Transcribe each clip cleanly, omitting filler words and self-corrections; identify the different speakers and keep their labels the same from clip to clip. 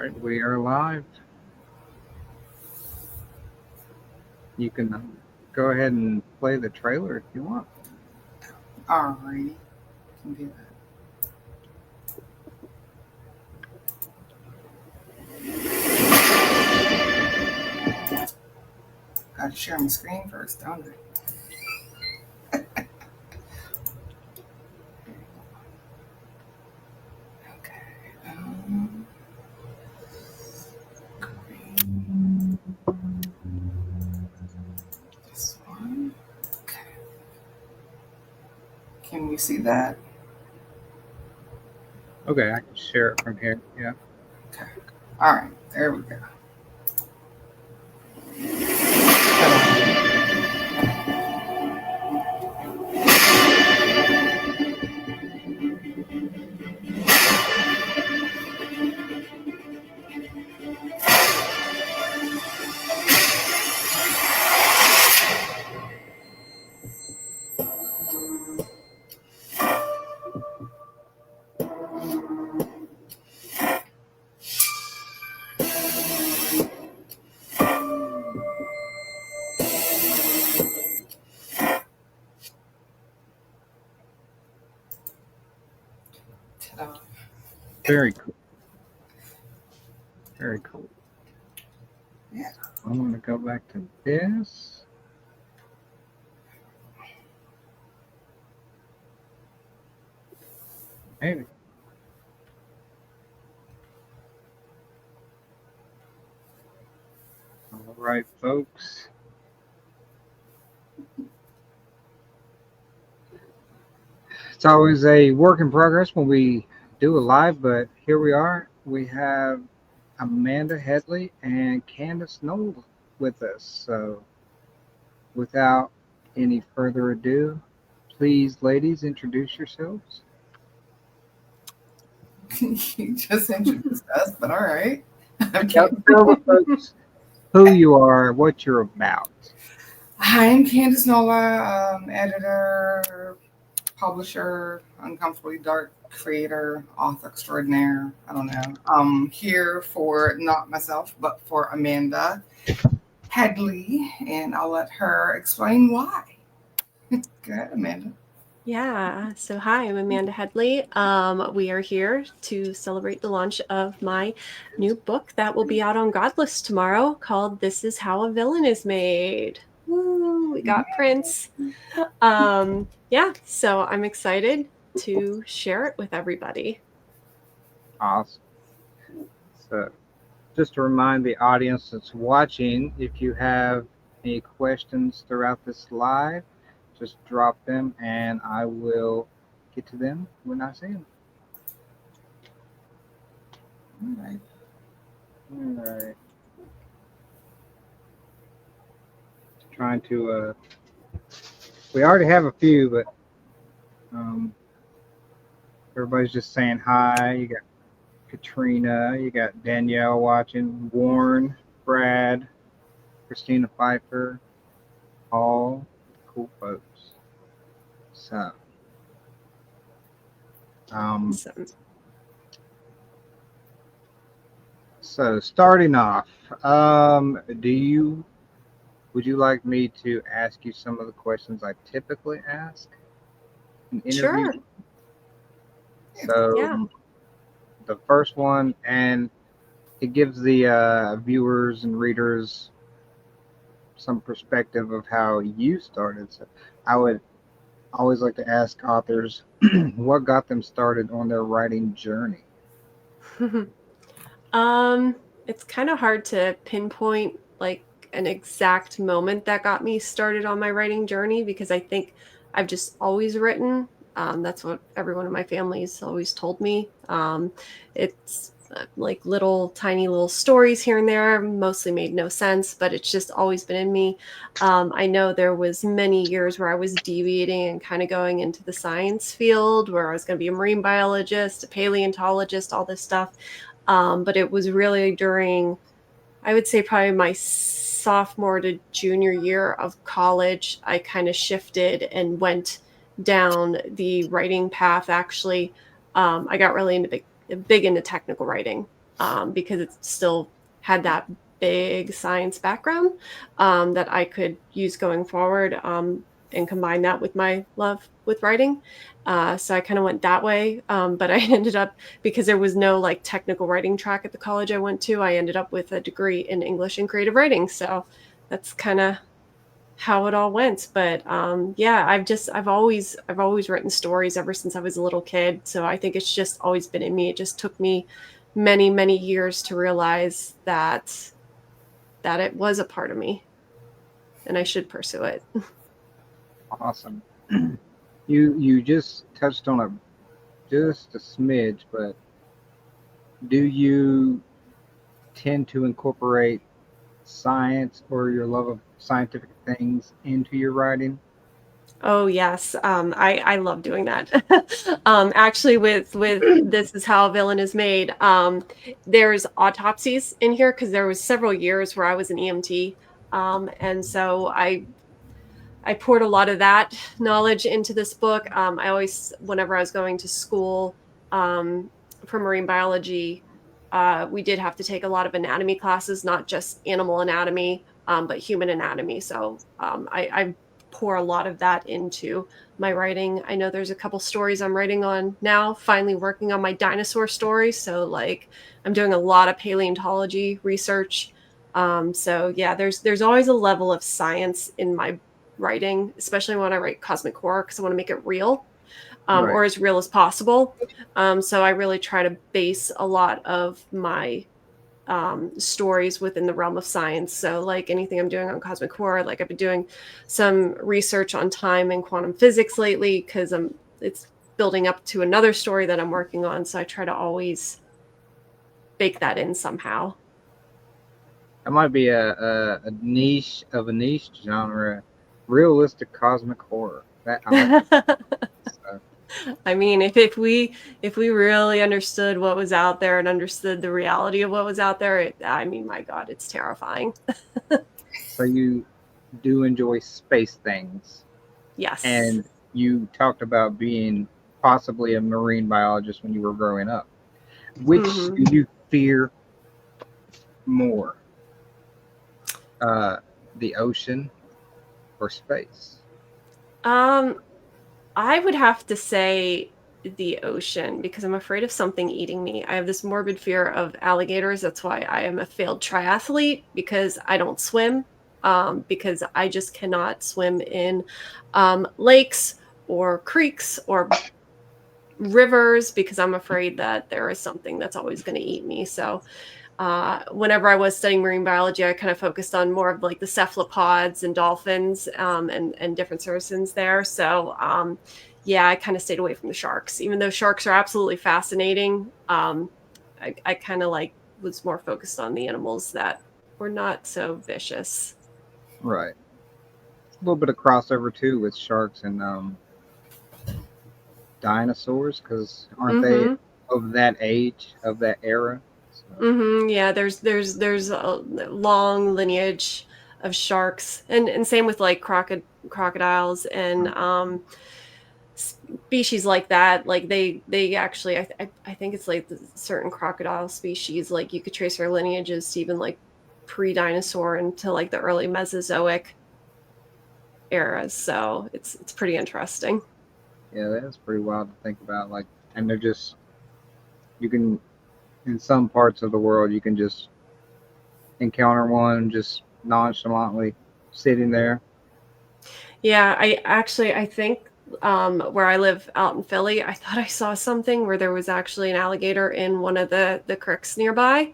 Speaker 1: right, we are live. You can go ahead and play the trailer if you want.
Speaker 2: Alrighty, can do that. Gotta share my screen first, don't I? Okay. This one. Okay. Can you see that?
Speaker 1: Okay, I can share it from here. Yeah.
Speaker 2: Okay. All right. There we go. Ta-da.
Speaker 1: Very cool. Very cool.
Speaker 2: Yeah.
Speaker 1: I'm going to go back to this. Maybe. All right, folks. It's always a work in progress when we do a live, but here we are. We have Amanda Headlee and Candace Nola with us. So, without any further ado, please, ladies, introduce yourselves.
Speaker 2: You just introduced us, but all right.
Speaker 1: Tell,
Speaker 2: Okay.
Speaker 1: tell the folks who you are, what you're about.
Speaker 2: Hi, I'm Candace Nola, editor, publisher, uncomfortably dark creator, author extraordinaire. I don't know. I'm here for not myself, but for Amanda Headlee, and I'll let her explain why. Go ahead, Amanda.
Speaker 3: Yeah, so hi, I'm Amanda Headlee. We are here to celebrate the launch of my new book that will be out on Godless tomorrow called This Is How a Villain is Made. Woo, we got prints. Yeah, so I'm excited to share it with everybody.
Speaker 1: Awesome. So, just to remind the audience that's watching, if you have any questions throughout this live, just drop them and I will get to them when I see them.
Speaker 2: All right.
Speaker 1: All right. Trying to, we already have a few, but everybody's just saying hi. You got Katrina, you got Danielle watching, Warren, Brad, Christina Pfeiffer, all cool folks. So,
Speaker 3: Awesome.
Speaker 1: so starting off, would you like me to ask you some of the questions I typically ask in interviews?
Speaker 3: Sure.
Speaker 1: So,
Speaker 3: Yeah.
Speaker 1: the first one, and it gives the viewers and readers some perspective of how you started. So, I would always like to ask authors what got them started on their writing journey.
Speaker 3: It's kind of hard to pinpoint like an exact moment that got me started on my writing journey because I think I've just always written. That's what everyone in my family's always told me. It's like little tiny little stories here and there, mostly made no sense, but it's just always been in me. I know there was many years where I was deviating and kind of going into the science field where I was going to be a marine biologist, a paleontologist, all this stuff. But it was really during, I would say probably my sophomore to junior year of college, I kind of shifted and went down the writing path. Actually, I got really big into technical writing. because it still had that big science background that I could use going forward, and combine that with my love with writing. So I kind of went that way. But I ended up, because there was no like technical writing track at the college I went to, I ended up with a degree in English and creative writing. So that's kind of how it all went. But yeah, I've always written stories ever since I was a little kid. So I think it's just always been in me. It just took me many, many years to realize that it was a part of me and I should pursue it.
Speaker 1: Awesome. You just touched on just a smidge, but do you tend to incorporate science or your love of scientific things into your writing?
Speaker 3: Oh yes, I love doing that. Actually, with This Is How a Villain Is Made, there's autopsies in here because there was several years where I was an EMT, and so I poured a lot of that knowledge into this book. I always, whenever I was going to school um, for marine biology, we did have to take a lot of anatomy classes, not just animal anatomy, but human anatomy. So I pour a lot of that into my writing. I know there's a couple stories I'm writing on now, finally working on my dinosaur story. So, like, I'm doing a lot of paleontology research. So yeah, there's always a level of science in my writing, especially when I write cosmic horror, because I want to make it real,
Speaker 1: Right.
Speaker 3: or as real as possible. So I really try to base a lot of my stories within the realm of science. So, like anything I'm doing on cosmic horror, like I've been doing some research on time and quantum physics lately because it's building up to another story that I'm working on. So I try to always bake that in somehow.
Speaker 1: That might be a niche of a niche genre, realistic cosmic horror. That I like that. So,
Speaker 3: I mean, if we really understood what was out there and understood the reality of what was out there, I mean, my God, it's terrifying.
Speaker 1: so you do enjoy space things,
Speaker 3: Yes.
Speaker 1: and you talked about being possibly a marine biologist when you were growing up. Which
Speaker 3: Hmm.
Speaker 1: do you fear more, uh, the ocean or space?
Speaker 3: Um, I would have to say the ocean because I'm afraid of something eating me. I have this morbid fear of alligators. That's why I am a failed triathlete because I don't swim. Because I just cannot swim in lakes or creeks or rivers because I'm afraid that there is something that's always going to eat me. So, whenever I was studying marine biology, I kind of focused on more of like the cephalopods and dolphins, and different crustaceans there. So, yeah, I kind of stayed away from the sharks, even though sharks are absolutely fascinating. I kind of like was more focused on the animals that were not so vicious.
Speaker 1: Right. A little bit of crossover too with sharks and dinosaurs, because aren't they
Speaker 3: Mm-hmm.
Speaker 1: of that age, of that era? So,
Speaker 3: Yeah, there's a long lineage of sharks, and same with like crocodiles and species like that. Like they actually, I think it's like the certain crocodile species. Like you could trace their lineages to even like pre-dinosaur into like the early Mesozoic eras. So it's pretty interesting.
Speaker 1: yeah, that's pretty wild to think about. Like, and they're just, you can, in some parts of the world, you can just encounter one just nonchalantly sitting there.
Speaker 3: Yeah, I think where I live out in Philly, I thought I saw something where there was actually an alligator in one of the creeks nearby.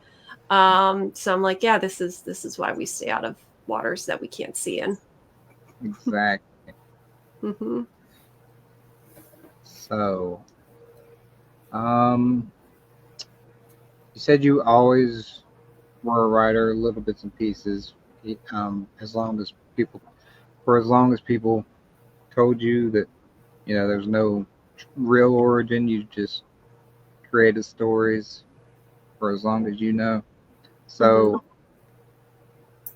Speaker 3: So I'm like, yeah, this is why we stay out of waters that we can't see in.
Speaker 1: Exactly.
Speaker 3: Hmm.
Speaker 1: So, um, you said you always were a writer, little bits and pieces. As long as people, for as long as people told you that there's no real origin, you just created stories for as long as you know.
Speaker 3: Hmm.
Speaker 1: So,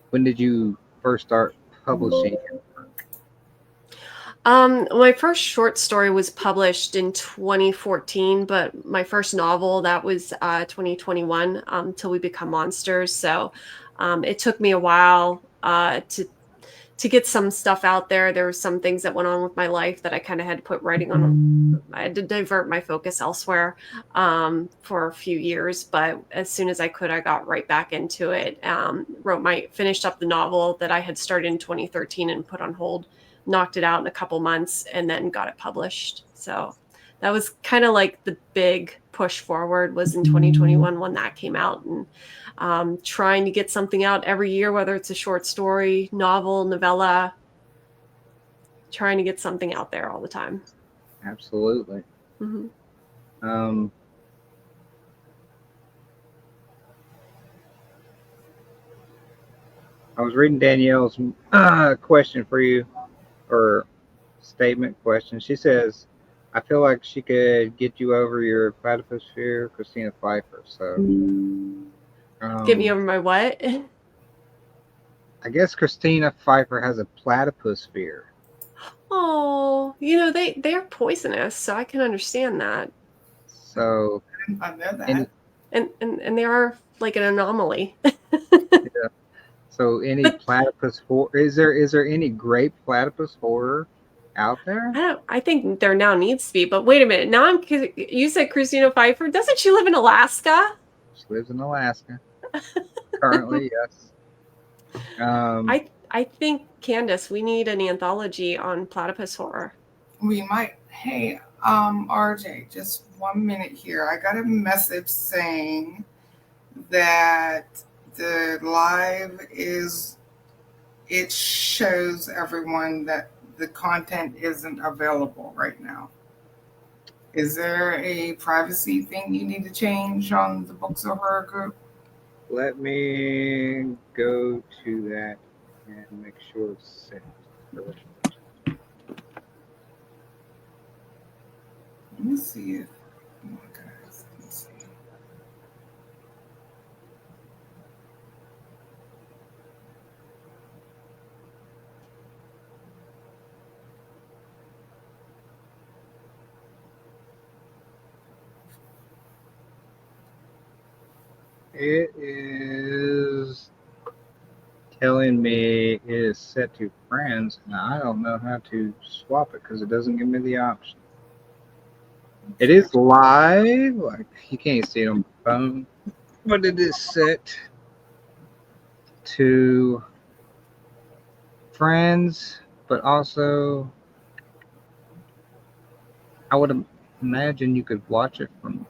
Speaker 1: when did you first start publishing your work?
Speaker 3: My first short story was published in 2014, but my first novel, that was 2021, Till We Become Monsters. So it took me a while to get some stuff out there. There were some things that went on with my life that I kind of had to put writing on. I had to divert my focus elsewhere for a few years, but as soon as I could, I got right back into it. Finished up the novel that I had started in 2013 and put on hold, knocked it out in a couple months, and then got it published. So that was kind of like the big push forward was in 2021 when that came out, and trying to get something out every year, whether it's a short story, novel, novella, trying to get something out there all the time.
Speaker 1: Absolutely.
Speaker 3: Mm-hmm.
Speaker 1: I was reading Danielle's question for you, or statement question. She says, I feel like she could get you over your platypus fear, Christina Pfeiffer. So,
Speaker 3: Get me over my what?
Speaker 1: I guess Christina Pfeiffer has a platypus fear.
Speaker 3: Oh, they're poisonous, so I can understand that.
Speaker 1: So,
Speaker 2: I know that.
Speaker 3: And they are like an anomaly.
Speaker 1: yeah. So, any platypus horror? Is there any great platypus horror out there?
Speaker 3: I think there now needs to be, but wait a minute. Now you said Christina Pfeiffer. Doesn't she live in Alaska?
Speaker 1: She lives in Alaska currently. Yes.
Speaker 3: I think, Candace, we need an anthology on platypus horror.
Speaker 2: We might. Hey, RJ, just 1 minute here. I got a message saying that the live it shows everyone that the content isn't available right now. Is there a privacy thing you need to change on the Books of Horror group?
Speaker 1: Let me go to that and make sure it's set.
Speaker 2: Let me see if. Oh my guys, let me see.
Speaker 1: It is telling me it is set to friends, and I don't know how to swap it because it doesn't give me the option. It is live, like you can't see it on the phone, but it is set to friends, but also I would imagine you could watch it from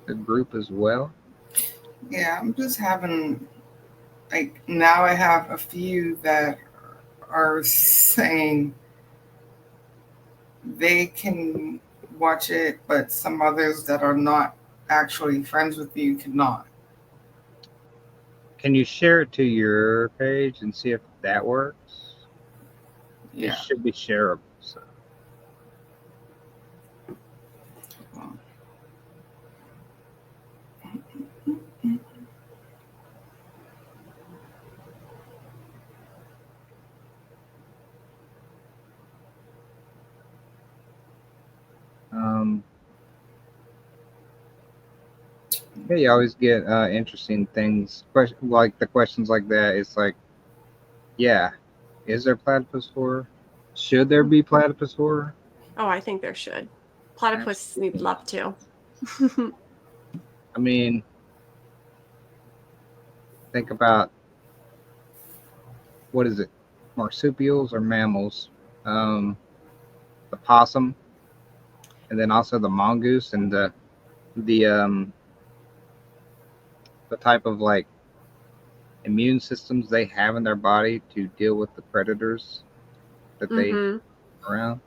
Speaker 1: the group as well.
Speaker 2: Yeah, I'm just having, like, now I have a few that are saying they can watch it, but some others that are not actually friends with you cannot.
Speaker 1: Can you share it to your page and see if that works?
Speaker 2: Yeah.
Speaker 1: It should be shareable. So. Yeah, you always get interesting things. Like the questions like that. It's like, yeah, is there platypus horror? Should there be platypus horror?
Speaker 3: Oh, I think there should. Platypus need love too.
Speaker 1: I mean, think about what is it? Marsupials or mammals? The possum, and then also the mongoose and the type of like immune systems they have in their body to deal with the predators that they around.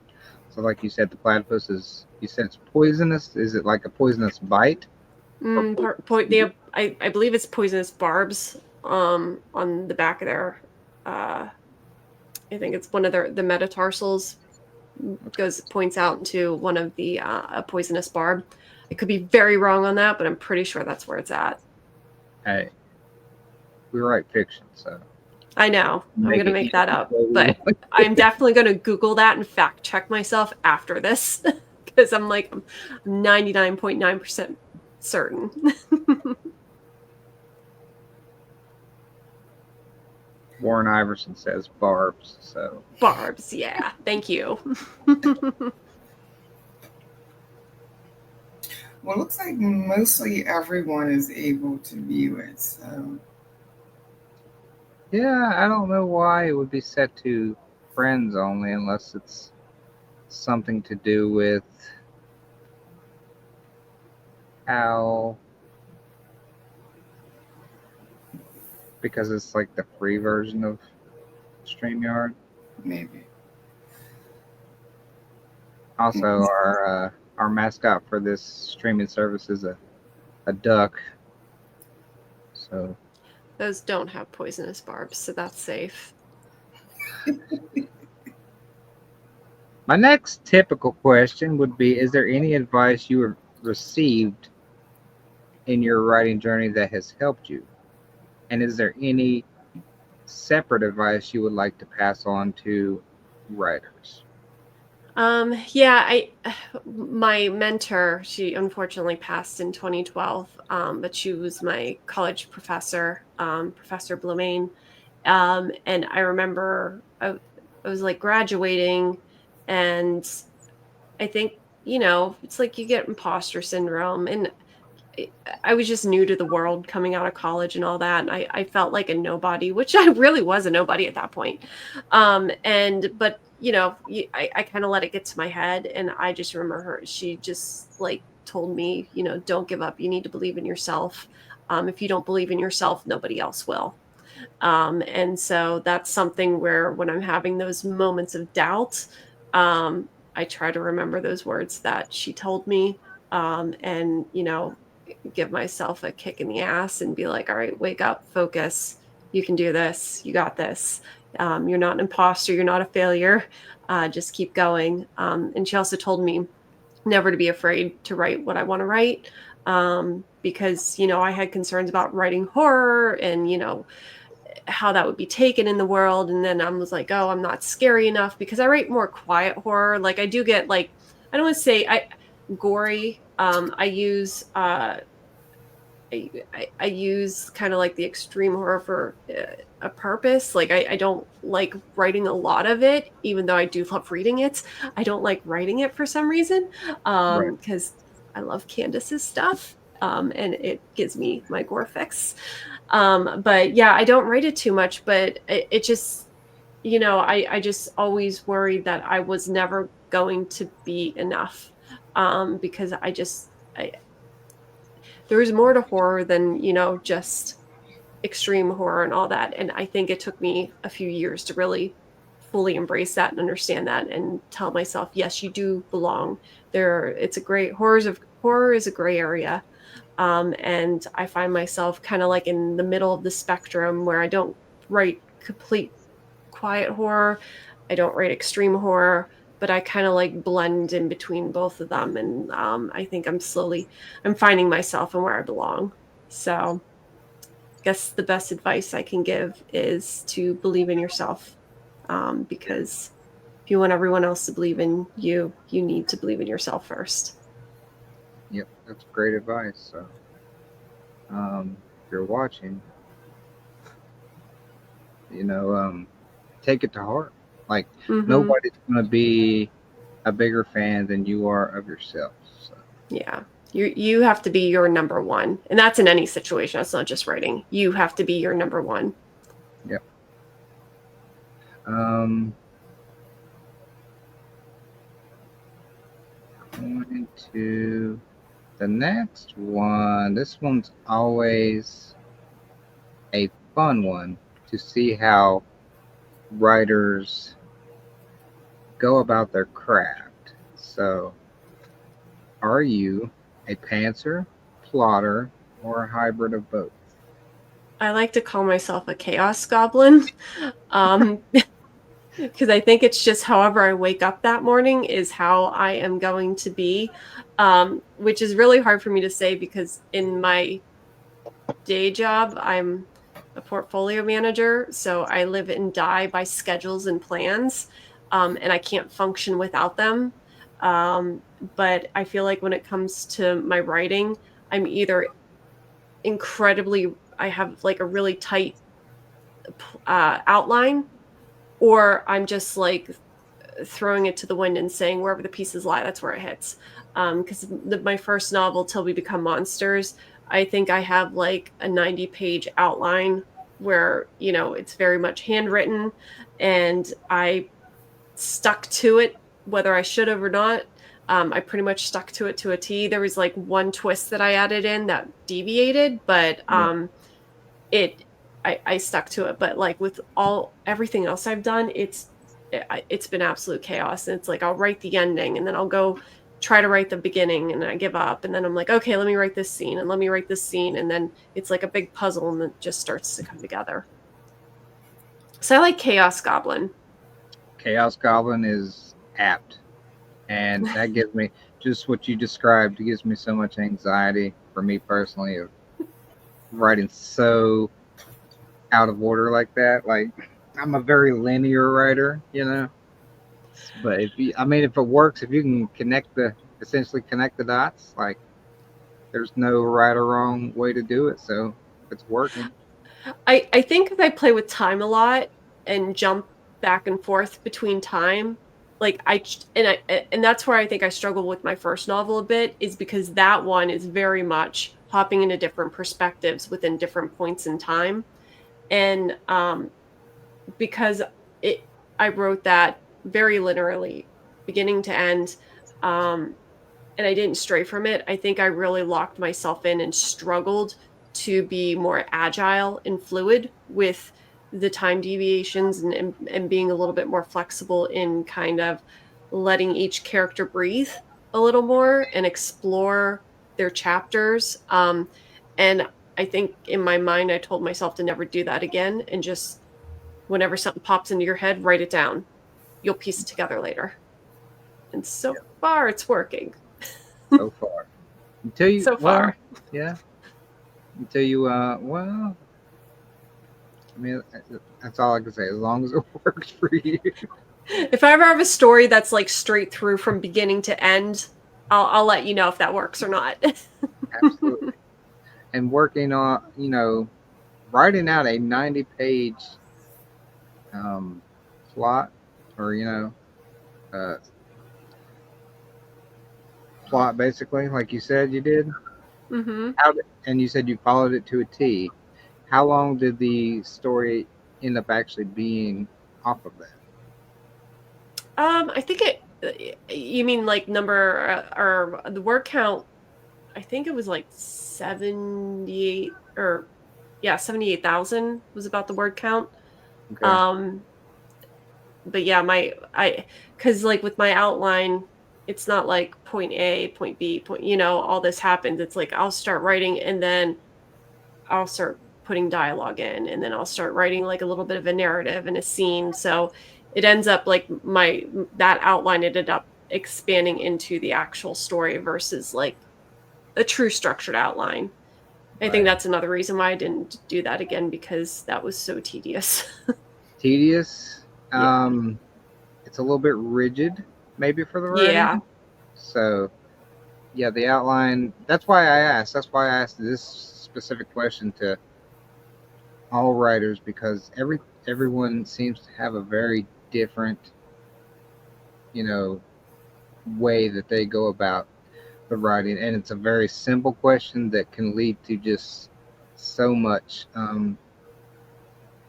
Speaker 1: So, like you said, the platypus is. You said it's poisonous. Is it like a poisonous bite?
Speaker 3: I believe it's poisonous barbs on the back of their. I think it's one of the metatarsals points out into one of the a poisonous barb. I could be very wrong on that, but I'm pretty sure that's where it's at.
Speaker 1: Hey, we write fiction, so
Speaker 3: I know. I'm
Speaker 1: Make
Speaker 3: going to
Speaker 1: it
Speaker 3: make that
Speaker 1: easy
Speaker 3: up,
Speaker 1: for everyone.
Speaker 3: but I'm definitely going to Google that and fact check myself after this because I'm 99.9% certain.
Speaker 1: Warren Iverson says barbs, so
Speaker 3: Barbs, yeah. Thank you.
Speaker 2: Well, it looks like mostly everyone is able to view it. So
Speaker 1: yeah, I don't know why it would be set to friends only unless it's something to do with how, because it's like the free version of StreamYard.
Speaker 2: maybe.
Speaker 1: Also, our mascot for this streaming service is a duck. So
Speaker 3: Those don't have poisonous barbs, so that's safe.
Speaker 1: my next typical question would be: is there any advice you have received in your writing journey that has helped you? And is there any separate advice you would like to pass on to writers?
Speaker 3: Yeah, my mentor, she unfortunately passed in 2012, but she was my college professor, Professor Blemain. And I remember I was like graduating, and I think, it's like you get imposter syndrome. And I was just new to the world coming out of college and all that. And I felt like a nobody, which I really was a nobody at that point. But I kind of let it get to my head. And I just remember she just like told me, don't give up. You need to believe in yourself. If you don't believe in yourself, nobody else will. And so that's something where when I'm having those moments of doubt, I try to remember those words that she told me, and, give myself a kick in the ass and be like, all right, wake up, focus. You can do this. You got this. You're not an imposter. You're not a failure. Just keep going. And she also told me never to be afraid to write what I want to write. Because, I had concerns about writing horror and, how that would be taken in the world. And then I was like, oh, I'm not scary enough because I write more quiet horror. Like I do get like, I don't want to say gory. I use I use kind of like the extreme horror for a purpose. Like I don't like writing a lot of it, even though I do love reading it. I don't like writing it for some reason
Speaker 1: Right.
Speaker 3: because I love Candace's stuff, and it gives me my gore fix. But yeah, I don't write it too much, but it just, I just always worried that I was never going to be enough, because there is more to horror than, just extreme horror and all that. And I think it took me a few years to really fully embrace that and understand that and tell myself, yes, you do belong there. It's a great horror is a gray area. And I find myself kind of like in the middle of the spectrum where I don't write complete quiet horror. I don't write extreme horror, but I kind of like blend in between both of them. And I think I'm finding myself and where I belong. So I guess the best advice I can give is to believe in yourself, because if you want everyone else to believe in you, you need to believe in yourself first.
Speaker 1: Yep, that's great advice. So, if you're watching, take it to heart. Like
Speaker 3: Mm-hmm.
Speaker 1: nobody's gonna be a bigger fan than you are of yourself. So.
Speaker 3: Yeah. You have to be your number one. And that's in any situation. That's not just writing. You have to be your number one.
Speaker 1: Yep. Going to the next one. This one's always a fun one to see how writers go about their craft. So, are you a pantser, plotter, or a hybrid of both?
Speaker 3: I like to call myself a chaos goblin. Because I think it's just however I wake up that morning is how I am going to be, which is really hard for me to say because in my day job, I'm a portfolio manager, so I live and die by schedules and plans, and I can't function without them. But I feel like when it comes to my writing, I'm either incredibly, I have like a really tight outline, or I'm just like throwing it to the wind and saying wherever the pieces lie, that's where it hits. Because my first novel, Till We Become Monsters, I think I have like a 90-page outline where, it's very much handwritten, and I stuck to it, whether I should have or not. I pretty much stuck to it to a T. There was like one twist that I added in that deviated, but
Speaker 1: Right.
Speaker 3: it I stuck to it. But like with everything else I've done, it's been absolute chaos. And it's like I'll write the ending, and then I'll go try to write the beginning, and I give up, and then I'm like, okay, let me write this scene, and let me write this scene, and then it's like a big puzzle, and it just starts to come together. So I like Chaos Goblin.
Speaker 1: Chaos Goblin is apt, and that gives me just what you described. It gives me so much anxiety for me personally of writing so out of order like that. Like I'm a very linear writer, But if it works, if you can essentially connect the dots, like there's no right or wrong way to do it. So if it's working.
Speaker 3: I think if I play with time a lot and jump back and forth between time, like and that's where I think I struggle with my first novel a bit, is because that one is very much hopping into different perspectives within different points in time. And because it I wrote that very literally, beginning to end, um and I didn't stray from it. I think I really locked myself in and struggled to be more agile and fluid with the time deviations, and being a little bit more flexible in kind of letting each character breathe a little more and explore their chapters. And I think in my mind, I told myself to never do that again, and just whenever something pops into your head, write it down. You'll piece it together later. And so far, it's working.
Speaker 1: So far. Until you,
Speaker 3: So
Speaker 1: well,
Speaker 3: far.
Speaker 1: yeah. Until you, that's all I can say. As long as it works for you.
Speaker 3: If I ever have a story that's like straight through from beginning to end, I'll let you know if that works or not.
Speaker 1: Absolutely. And working on, writing out a 90-page plot, or uh, plot basically, like you said you did.
Speaker 3: Hmm.
Speaker 1: And you said you followed it to a T. How long did the story end up actually being off of that?
Speaker 3: I think you mean like number, or the word count. I think it was like 78, or yeah, 78,000 was about the word count.
Speaker 1: Okay.
Speaker 3: Um, but yeah, cause like with my outline, it's not like point A, point B, all this happens. It's like I'll start writing, and then I'll start putting dialogue in, and then I'll start writing like a little bit of a narrative and a scene. So it ends up like that outline ended up expanding into the actual story versus like a true structured outline. I think
Speaker 1: Right.
Speaker 3: that's another reason why I didn't do that again, because that was so tedious.
Speaker 1: Tedious.
Speaker 3: Yeah.
Speaker 1: It's a little bit rigid, maybe, for the writing.
Speaker 3: Yeah.
Speaker 1: So, yeah, the outline. That's why I asked. That's why I asked this specific question to all writers, because everyone seems to have a very different, you know, way that they go about the writing, and it's a very simple question that can lead to just so much, and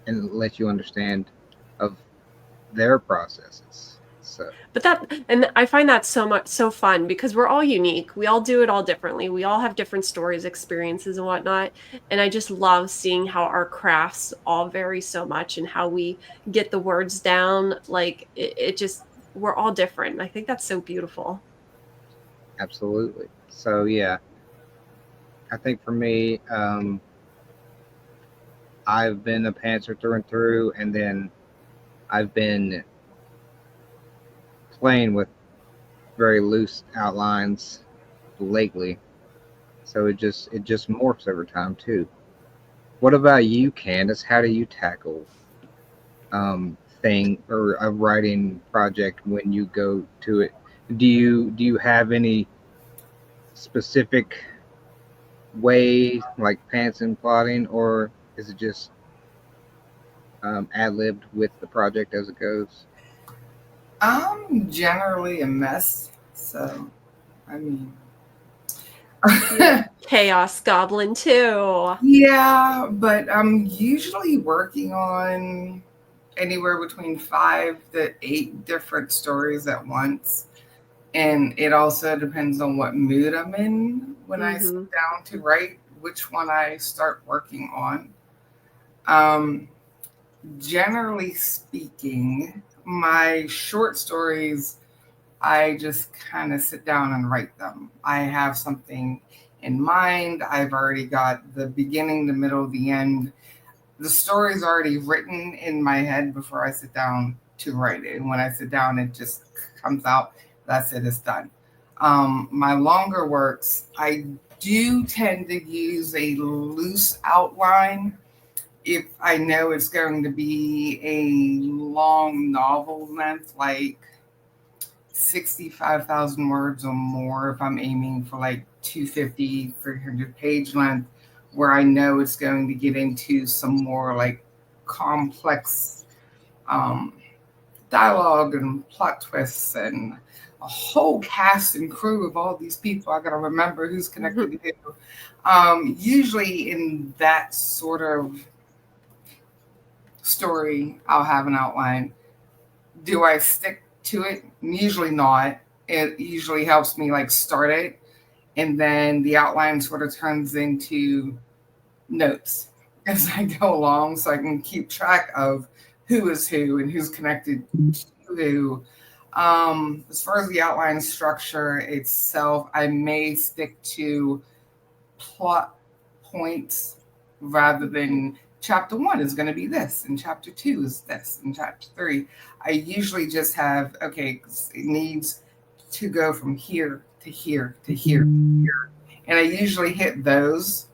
Speaker 1: let you understand of their processes. So
Speaker 3: But I find that so fun, because we're all unique. We all do it all differently. We all have different stories, experiences, and whatnot. And I just love seeing how our crafts all vary so much, and how we get the words down. Like it just, we're all different. I think that's so beautiful.
Speaker 1: absolutely. So yeah, I think for me, I've been a pantser through and through, and then I've been playing with very loose outlines lately. So it just morphs over time too. What about you, Candace? How do you tackle thing or a writing project when you go to it? Do you have any specific way, like pants and plotting, or is it just ad libbed with the project as it goes?
Speaker 2: I'm generally a mess, so I mean,
Speaker 3: You're a chaos goblin too.
Speaker 2: yeah, but I'm usually working on anywhere between 5 to 8 different stories at once. And it also depends on what mood I'm in when I sit
Speaker 3: Mm-hmm.
Speaker 2: down to write, which one I start working on. Um, Generally speaking, my short stories, I just kind of sit down and write them. I have something in mind. I've already got the beginning, the middle, the end. The story's already written in my head before I sit down to write it. And when I sit down, it just comes out. That's it, it's done. My longer works, I do tend to use a loose outline if I know it's going to be a long novel length, like 65,000 words or more, if I'm aiming for like 250, 300 page length, where I know it's going to get into some more like complex um, dialogue and plot twists and a whole cast and crew of all these people. I got to remember who's connected to who. Usually in that sort of story, I'll have an outline. Do I stick to it? Usually not. It usually helps me like start it, and then the outline sort of turns into notes as I go along, so I can keep track of who is who and who's connected to who. As far as the outline structure itself, I may stick to plot points rather than chapter one is going to be this and chapter two is this and chapter three. I usually just have, okay, it needs to go from here to here to here to here. And I usually hit those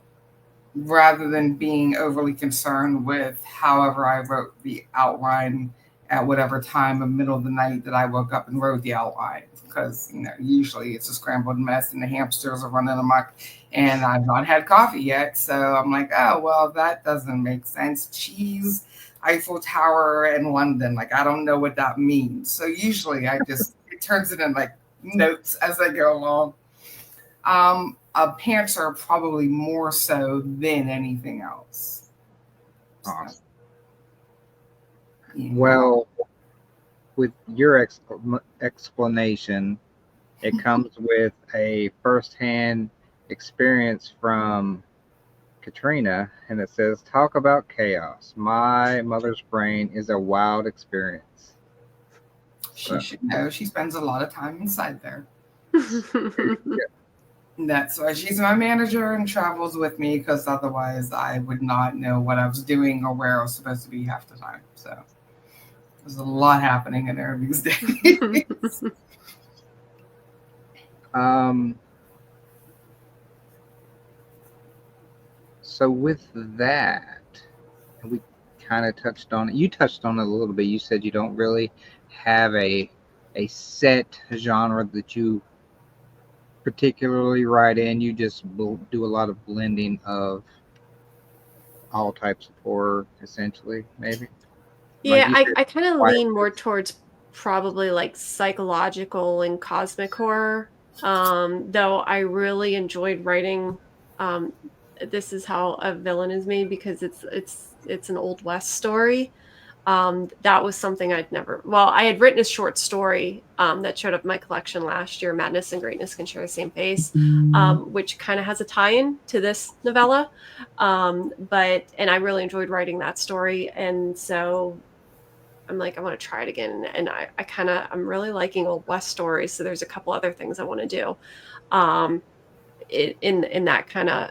Speaker 2: rather than being overly concerned with however I wrote the outline at whatever time in the middle of the night that I woke up and wrote the outline. Because, usually it's a scrambled mess and the hamsters are running amok and I've not had coffee yet. So I'm like, oh, well, that doesn't make sense. Cheese, Eiffel Tower, and London. Like, I don't know what that means. So usually it turns it in like notes as I go along. Pants are probably more so than anything else.
Speaker 1: Awesome.
Speaker 2: So, yeah.
Speaker 1: Well, with your explanation, it comes with a firsthand experience from Katrina, and it says, "Talk about chaos. My mother's brain is a wild experience."
Speaker 2: She should know. She spends a lot of time inside there.
Speaker 1: Yeah.
Speaker 2: That's why she's my manager and travels with me, because otherwise I would not know what I was doing or where I was supposed to be half the time. So there's a lot happening in there these days.
Speaker 1: So with that, and we kind of touched on it. You touched on it a little bit. You said you don't really have a set genre that you particularly write in. You just do a lot of blending of all types of horror, essentially, maybe. Like
Speaker 3: Yeah,
Speaker 1: you said,
Speaker 3: I kind of
Speaker 1: quiet.
Speaker 3: lean more towards probably like psychological and cosmic horror. Though I really enjoyed writing This Is How a Villain Is Made, because it's an Old West story. That was something I had written a short story that showed up in my collection last year, Madness and Greatness Can Share the Same Face, which kind of has a tie-in to this novella. And I really enjoyed writing that story. And so I'm like, I want to try it again. And I'm really liking Old West stories. So there's a couple other things I want to do in that kind of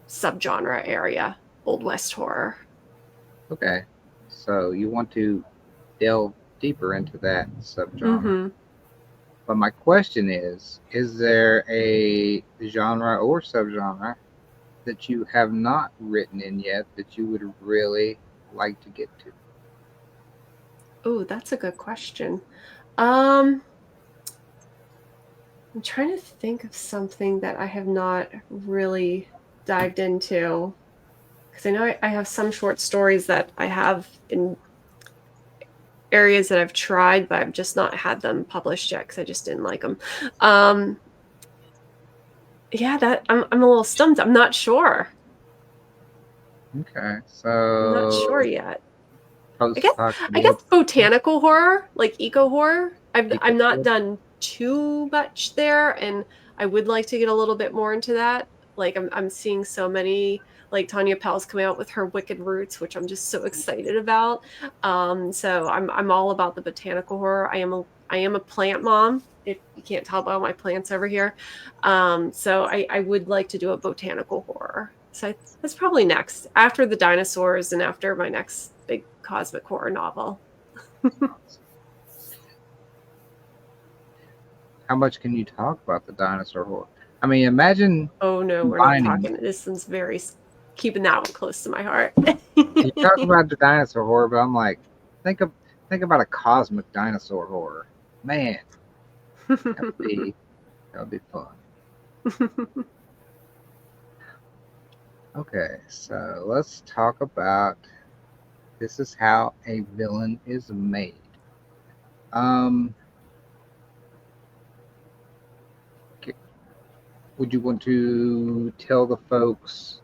Speaker 3: subgenre area, Old West horror.
Speaker 1: Okay. So you want to delve deeper into that subgenre.
Speaker 3: Mm-hmm.
Speaker 1: But my question is there a genre or subgenre that you have not written in yet that you would really like to get to?
Speaker 3: Oh, that's a good question. Um, I'm trying to think of something that I have not really dived into because I know I have some short stories that I have in areas that I've tried, but I've just not had them published yet because I just didn't like them. Um, yeah, that I'm a little stumped. I'm not sure.
Speaker 1: Okay,
Speaker 3: I'm not sure
Speaker 1: so
Speaker 3: yet. I guess I guess
Speaker 1: post-apocalyptic.
Speaker 3: botanical horror, like eco horror. I've not
Speaker 1: Eco-
Speaker 3: done too much there, and I would like to get a little bit more into that. Like I'm seeing so many like Tanya Powell's coming out with her Wicked Roots, which I'm just so excited about. So I'm all about the botanical horror. I am a plant mom. If you can't tell by all my plants over here, so I would like to do a botanical horror. So that's probably next after the dinosaurs and after my next big cosmic horror novel.
Speaker 1: How much can you talk about the dinosaur horror? I mean, imagine
Speaker 3: Oh no, we're not
Speaker 1: combining.
Speaker 3: talking. This one's very keeping that one close to my heart.
Speaker 1: You talk about the dinosaur horror, but I'm like, think of think about a cosmic dinosaur horror. Man, that would be that would be fun. Okay, so let's talk about this is how a villain is made. Um, k- would you want to tell the folks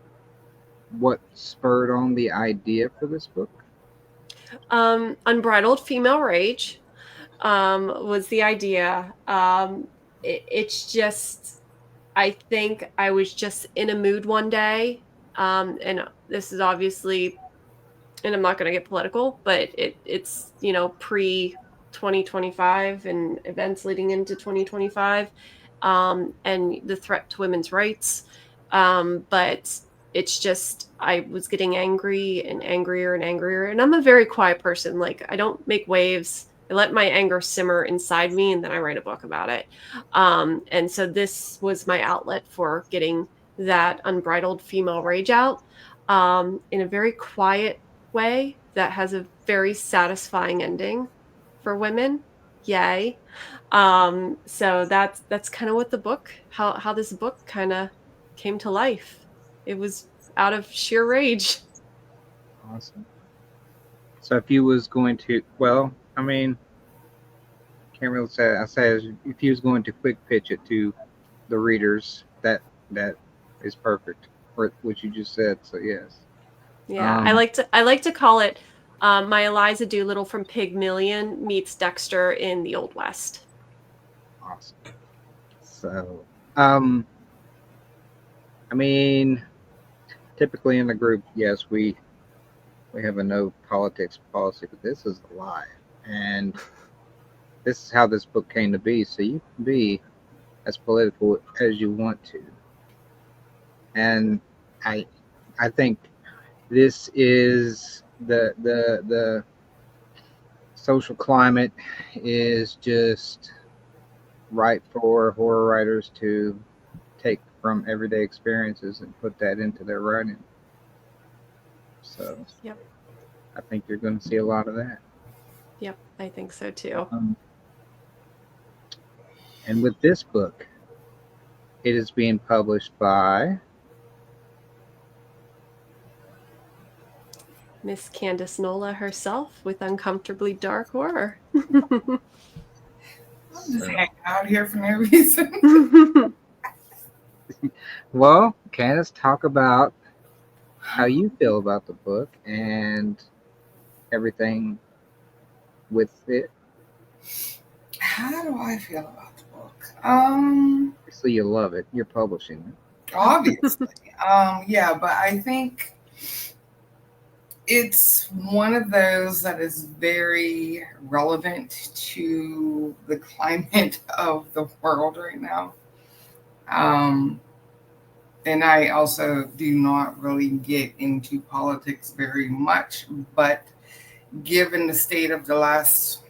Speaker 1: what spurred on the idea for this book?
Speaker 3: Unbridled female rage was the idea. It's just I think I was just in a mood one day, and this is obviously, and I'm not going to get political, but it's pre 2025 and events leading into 2025, and the threat to women's rights. But it's just I was getting angry and angrier and angrier, and I'm a very quiet person. Like I don't make waves. I let my anger simmer inside me, and then I write a book about it. And so this was my outlet for getting that unbridled female rage out, in a very quiet way that has a very satisfying ending for women. Yay. So that's kind of what the book, how this book kind of came to life. It was out of sheer rage.
Speaker 1: Awesome. So if you was going to, well, I mean, can't really say. I say if you was going to quick pitch it to the readers, that is perfect for what you just said. So yes.
Speaker 3: Yeah, I
Speaker 1: Um,
Speaker 3: like to I like to call it, my Eliza Doolittle from Pygmalion meets Dexter in the Old West.
Speaker 1: awesome. So, um, I mean, typically in the group, yes, we have a no politics policy, but this is live, and this is how this book came to be. So you can be as political as you want to, and I I think this is the social climate is just right for horror writers to take from everyday experiences and put that into their writing. So
Speaker 3: Yep.
Speaker 1: I think you're going to see a lot of that.
Speaker 3: Yep, I think so too.
Speaker 1: Um, and with this book, it is being published by
Speaker 3: Miss Candace Nola herself with Uncomfortably Dark Horror.
Speaker 2: I'm just
Speaker 1: so,
Speaker 2: hanging out here for no reason.
Speaker 1: well, Candace, talk about how you feel about the book and everything with it.
Speaker 2: How do I feel about the book?
Speaker 1: Obviously, you love it. You're publishing it.
Speaker 2: Obviously. Yeah, but I think it's one of those that is very relevant to the climate of the world right now. Um, and I also do not really get into politics very much, but given the state of the last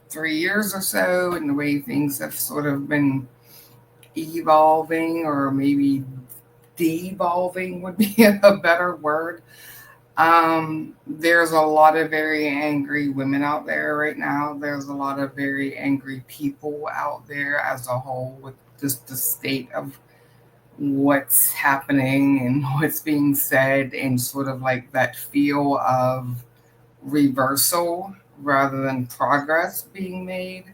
Speaker 2: 3 years or so and the way things have sort of been evolving or maybe devolving would be a better word. There's a lot of very angry women out there right now. There's a lot of very angry people out there as a whole with just the state of what's happening and what's being said, and sort of like that feel of reversal rather than progress being made.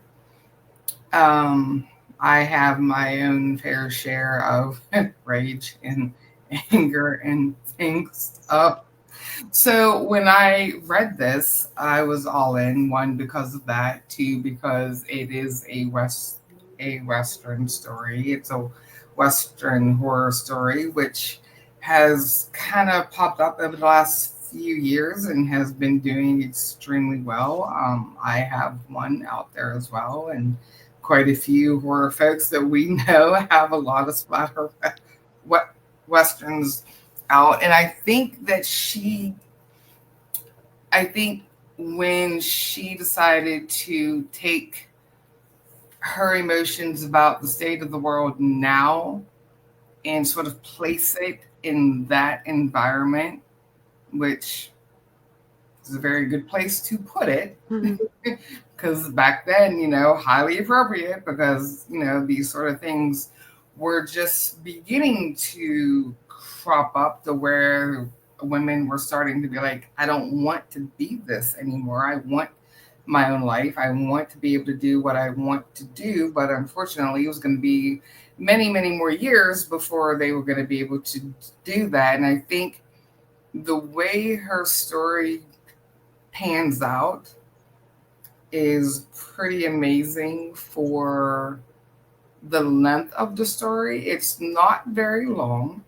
Speaker 2: Um, I have my own fair share of rage and anger and things. So when I read this, I was all in. One, because of that. Two, because it is a Western story. It's a Western horror story, which has kind of popped up over the last few years and has been doing extremely well. I have one out there as well, and quite a few horror folks that we know have a lot of splatter westerns out. And I think when she decided to take her emotions about the state of the world now and sort of place it in that environment, which is a very good place to put it. Because back then, highly appropriate, because, these sort of things were just beginning to crop up to where women were starting to be like, I don't want to be this anymore. I want my own life. I want to be able to do what I want to do. But unfortunately, it was going to be many, many more years before they were going to be able to do that. And I think the way her story pans out is pretty amazing for the length of the story. It's not very long,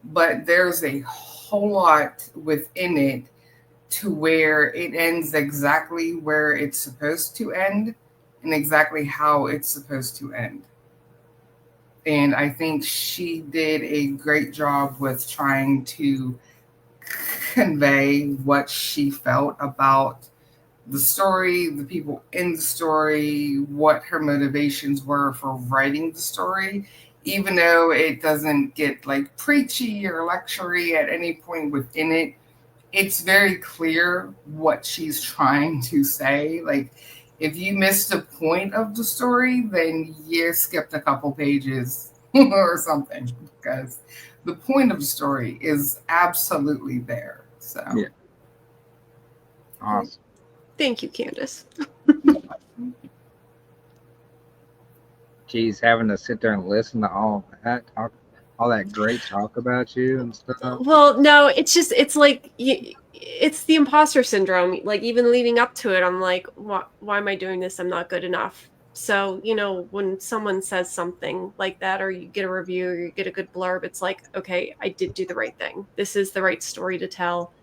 Speaker 2: but there's a whole lot within it to where it ends exactly where it's supposed to end and exactly how it's supposed to end. And I think she did a great job with trying to convey what she felt about the story, the people in the story, what her motivations were for writing the story, even though it doesn't get like preachy or lectury at any point within it. It's very clear what she's trying to say. Like, if you missed a point of the story, then you skipped a couple pages or something, because the point of the story is absolutely there. So,
Speaker 1: Yeah. Awesome.
Speaker 3: Thank you, Candace.
Speaker 1: Geez, having to sit there and listen to all that great talk about you and stuff.
Speaker 3: Well, no, it's like it's the imposter syndrome. Like, even leading up to it, I'm like, why am I doing this? I'm not good enough. So, when someone says something like that, or you get a review, or you get a good blurb, it's like, okay, I did do the right thing. This is the right story to tell.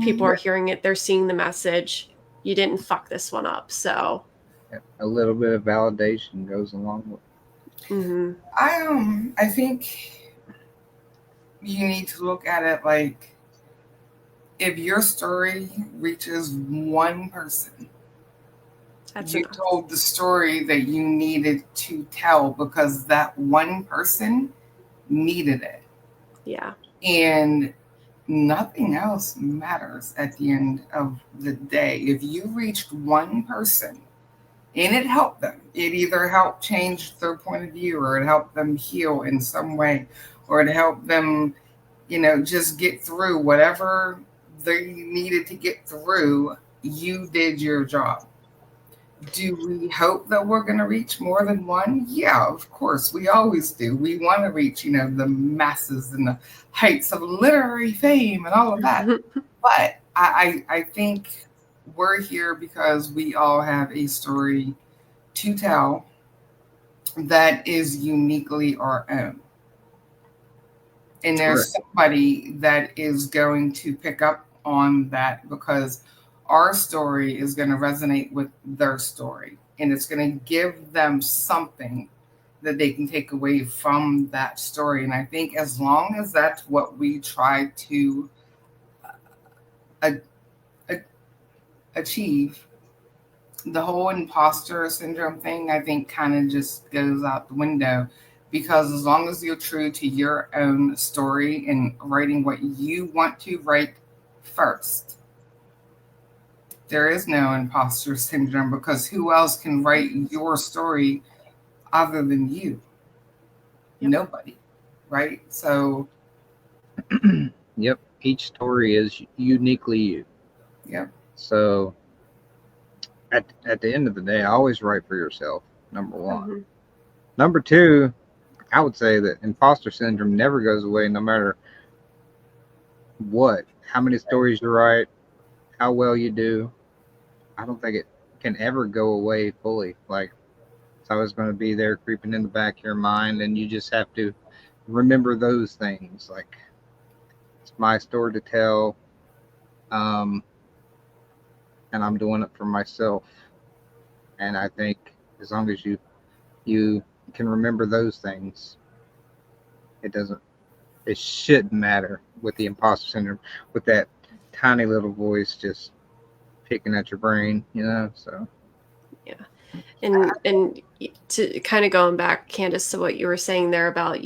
Speaker 3: People are hearing it. They're seeing the message. You didn't fuck this one up. So
Speaker 1: A little bit of validation goes along with it.
Speaker 3: Mm-hmm.
Speaker 2: I think you need to look at it like, if your story reaches one person, you told the story that you needed to tell, because that one person needed it.
Speaker 3: Yeah.
Speaker 2: And nothing else matters at the end of the day. If you reached one person and it helped them, it either helped change their point of view, or it helped them heal in some way, or it helped them, just get through whatever they needed to get through, you did your job. Do we hope that we're going to reach more than one? Yeah, of course. We always do. We want to reach, the masses and the heights of literary fame and all of that. But I think we're here because we all have a story to tell that is uniquely our own. And there's somebody that is going to pick up on that, because our story is going to resonate with their story, and it's going to give them something that they can take away from that story. And I think as long as that's what we try to achieve, the whole imposter syndrome thing, I think, kind of just goes out the window, because as long as you're true to your own story and writing what you want to write first, there is no imposter syndrome, because who else can write your story other than you?
Speaker 3: Yep.
Speaker 2: Nobody, right? So,
Speaker 1: Yep. Each story is uniquely you.
Speaker 2: yep.
Speaker 1: So at the end of the day, always write for yourself. Number one.
Speaker 3: Mhm.
Speaker 1: Number two, I would say that imposter syndrome never goes away, no matter what, how many stories you write, how well you do. I don't think it can ever go away fully. Like, it's always going to be there, creeping in the back of your mind, and you just have to remember those things. Like, it's my story to tell, um, and I'm doing it for myself. And I think as long as you can remember those things, it doesn't it shouldn't matter with the imposter syndrome, with that tiny little voice just picking at your brain, So
Speaker 3: And to kind of going back, Candace, to what you were saying there about,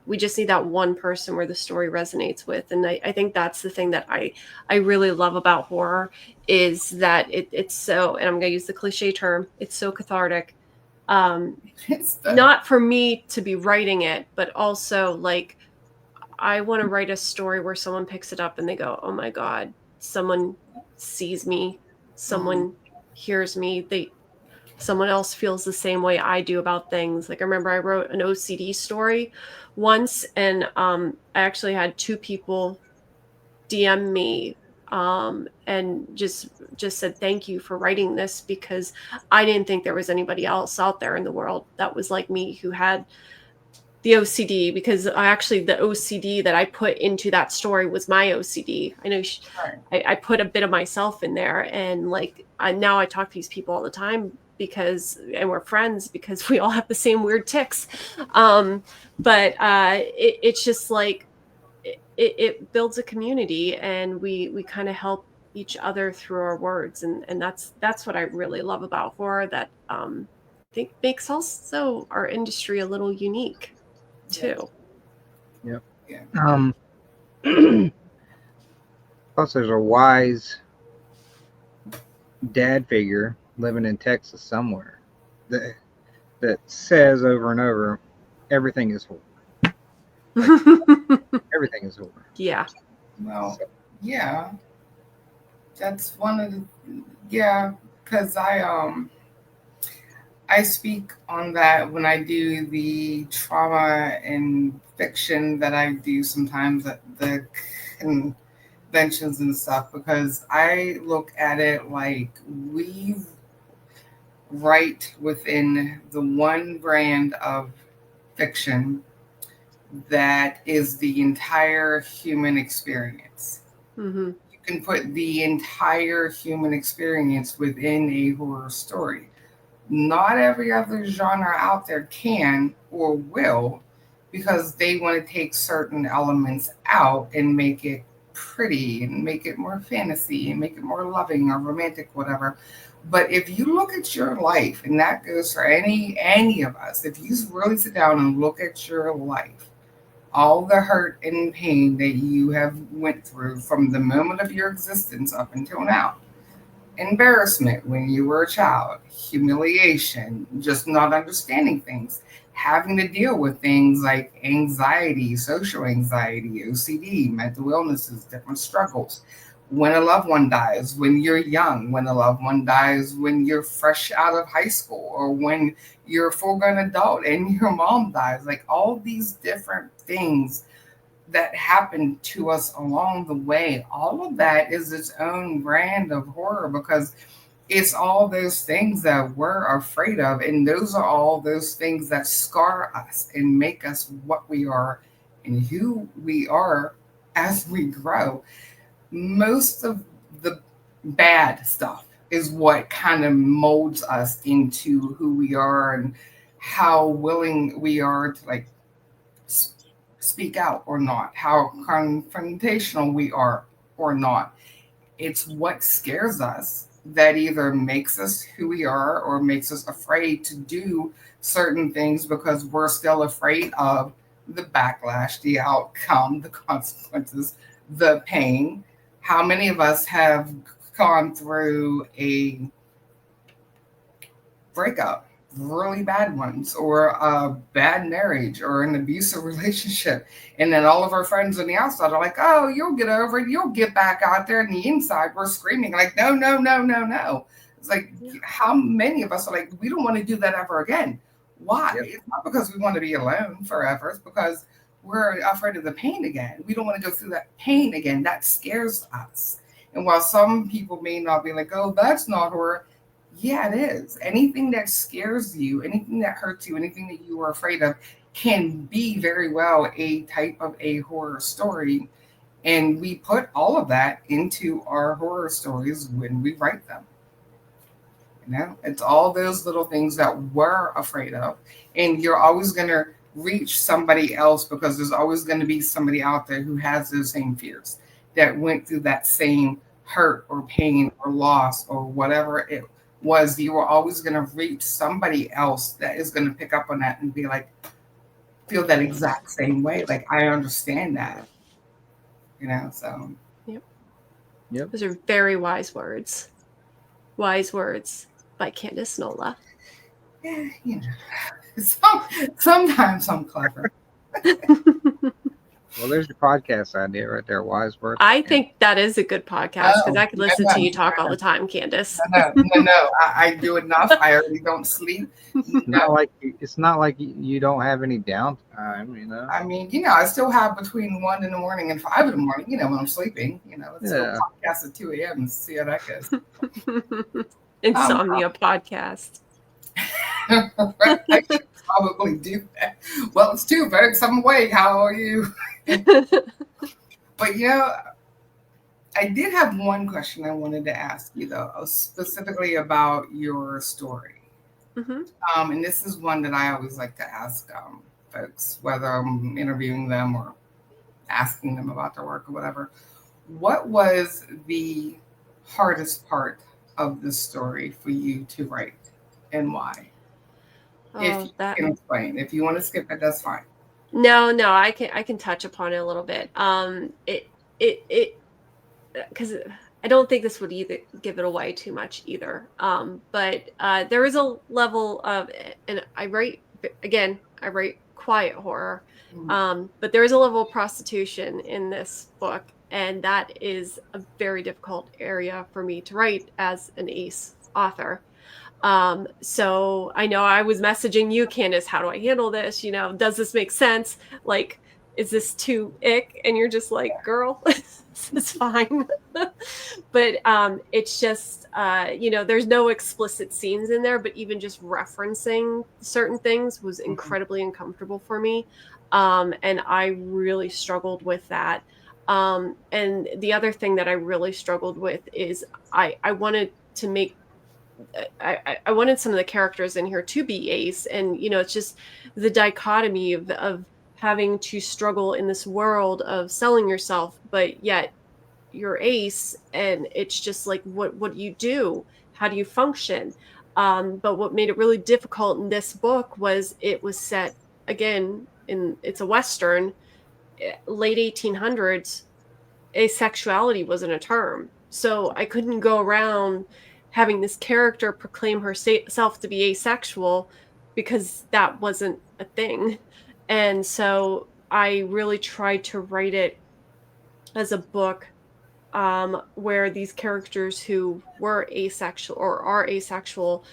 Speaker 3: we just need that one person where the story resonates with. And I think that's the thing that I really love about horror, is that it's so, and I'm going to use the cliche term, it's so cathartic. Not for me to be writing it, but also like, I want to write a story where someone picks it up and they go, oh my God, someone sees me, someone hears me, someone else feels the same way I do about things. Like, I remember I wrote an OCD story once, and I actually had 2 people DM me and just said thank you for writing this, because I didn't think there was anybody else out there in the world that was like me, who had the OCD, because the OCD that I put into that story was my OCD. I know I put a bit of myself in there, and like now I talk to these people all the time, and we're friends because we all have the same weird tics. But it's just like it builds a community, and we kind of help each other through our words, and that's what I really love about horror, that I think makes also our industry a little unique too.
Speaker 1: Yep.
Speaker 2: Yeah.
Speaker 1: Plus, there's a wise dad figure living in Texas somewhere that says over and over, everything is horror. Everything is horror.
Speaker 3: Yeah.
Speaker 2: Well, yeah. That's one of the, because I speak on that when I do the trauma and fiction that I do sometimes at the conventions and stuff, because I look at it like we write within the one brand of fiction that is the entire human experience.
Speaker 3: Mm-hmm.
Speaker 2: You can put the entire human experience within a horror story. Not every other genre out there can or will, because they want to take certain elements out and make it pretty and make it more fantasy and make it more loving or romantic, whatever. But if you look at your life, and that goes for any of us, if you really sit down and look at your life, all the hurt and pain that you have went through from the moment of your existence up until now, embarrassment when you were a child, humiliation, just not understanding things, having to deal with things like anxiety, social anxiety, OCD, mental illnesses, different struggles. When a loved one dies, when you're young, when a loved one dies, when you're fresh out of high school, or when you're a full grown adult and your mom dies, like all these different things that happened to us along the way, all of that is its own brand of horror, because it's all those things that we're afraid of. And those are all those things that scar us and make us what we are and who we are as we grow. Most of the bad stuff is what kind of molds us into who we are and how willing we are to like speak out or not, how confrontational we are or not. It's what scares us that either makes us who we are or makes us afraid to do certain things because we're still afraid of the backlash, the outcome, the consequences, the pain. How many of us have gone through a breakup, really bad ones, or a bad marriage, or an abusive relationship? And then all of our friends on the outside are like, oh, you'll get over it. You'll get back out there. And the inside, we're screaming like, no, no, no, no, no. It's like, how many of us are like, we don't want to do that ever again? Why?
Speaker 1: Yep.
Speaker 2: It's not because we want to be alone forever. It's because we're afraid of the pain again. We don't want to go through that pain again. That scares us. And while some people may not be like, oh, that's not horror. Yeah, it is. Anything that scares you, anything that hurts you, anything that you are afraid of can be very well a type of a horror story. And we put all of that into our horror stories when we write them. It's all those little things that we're afraid of. And you're always going to reach somebody else because there's always going to be somebody out there who has those same fears, that went through that same hurt or pain or loss or whatever it was. You are always going to reach somebody else that is going to pick up on that and be like, feel that exact same way. Like, I understand that, so.
Speaker 1: Yep.
Speaker 3: Those are very wise words. Wise words by Candace Nola.
Speaker 2: Yeah, sometimes I'm clever.
Speaker 1: Well, there's your podcast idea right there. Wise words.
Speaker 3: I think that is a good podcast because I could listen to you talk all the time, Candace.
Speaker 2: No. I do enough. I already don't sleep.
Speaker 1: It's not like you don't have any downtime.
Speaker 2: I mean, I still have between 1 in the morning and 5 in the morning. When I'm sleeping. Let's go podcast at 2 a.m. and see how that goes.
Speaker 3: Insomnia podcast.
Speaker 2: I should probably do that. Well, it's 2, folks. I'm awake. How are you? But I did have one question I wanted to ask you, though, specifically about your story.
Speaker 3: Mm-hmm.
Speaker 2: And this is one that I always like to ask folks, whether I'm interviewing them or asking them about their work or whatever. What was the hardest part of the story for you to write, and why? If you can explain. If you want to skip it, that's fine.
Speaker 3: No, I can touch upon it a little bit. Because I don't think this would either give it away too much either. But there is a level of, and I write quiet horror. But there is a level of prostitution in this book, and that is a very difficult area for me to write as an ace author. So I know I was messaging you, Candace, how do I handle this? Does this make sense? Like, is this too ick? And you're just like, girl, this is fine. But it's just, there's no explicit scenes in there, but even just referencing certain things was incredibly uncomfortable for me. And I really struggled with that. And the other thing that I really struggled with is I wanted to make, I wanted some of the characters in here to be ace, and it's just the dichotomy of having to struggle in this world of selling yourself, but yet you're ace, and it's just like what do you do? How do you function? But what made it really difficult in this book was it was set again it's a Western, late 1800s. Asexuality wasn't a term, so I couldn't go around having this character proclaim herself to be asexual because that wasn't a thing. And so I really tried to write it as a book where these characters who were asexual or are asexual,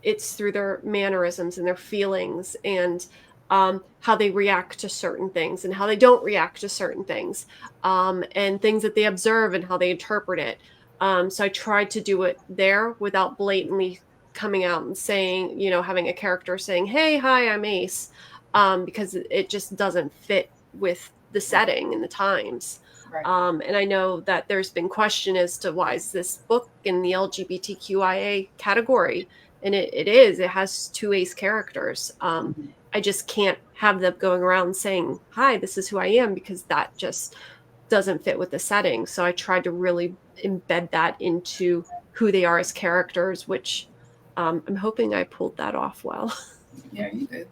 Speaker 3: it's through their mannerisms and their feelings and how they react to certain things and how they don't react to certain things, and things that they observe and how they interpret it. So I tried to do it there without blatantly coming out and saying, having a character saying, hey, hi, I'm Ace, because it just doesn't fit with the setting and the times.
Speaker 2: Right.
Speaker 3: And I know that there's been question as to why is this book in the LGBTQIA category? And it has 2 ace characters. I just can't have them going around saying, hi, this is who I am, because that just doesn't fit with the setting. So I tried to really embed that into who they are as characters, which I'm hoping I pulled that off well.
Speaker 2: Yeah, you did.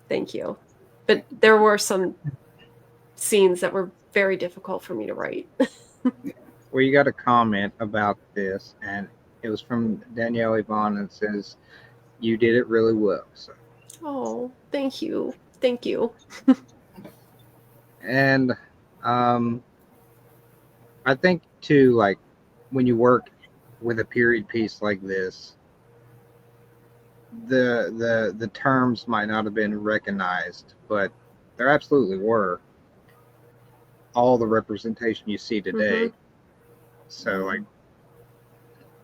Speaker 3: Thank you. But there were some scenes that were very difficult for me to write.
Speaker 1: Well, you got a comment about this, and it was from Danielle Yvonne, and it says you did it really well. So,
Speaker 3: Oh, thank you. Thank you.
Speaker 1: and I think too, like when you work with a period piece like this, the terms might not have been recognized, but there absolutely were all the representation you see today. So like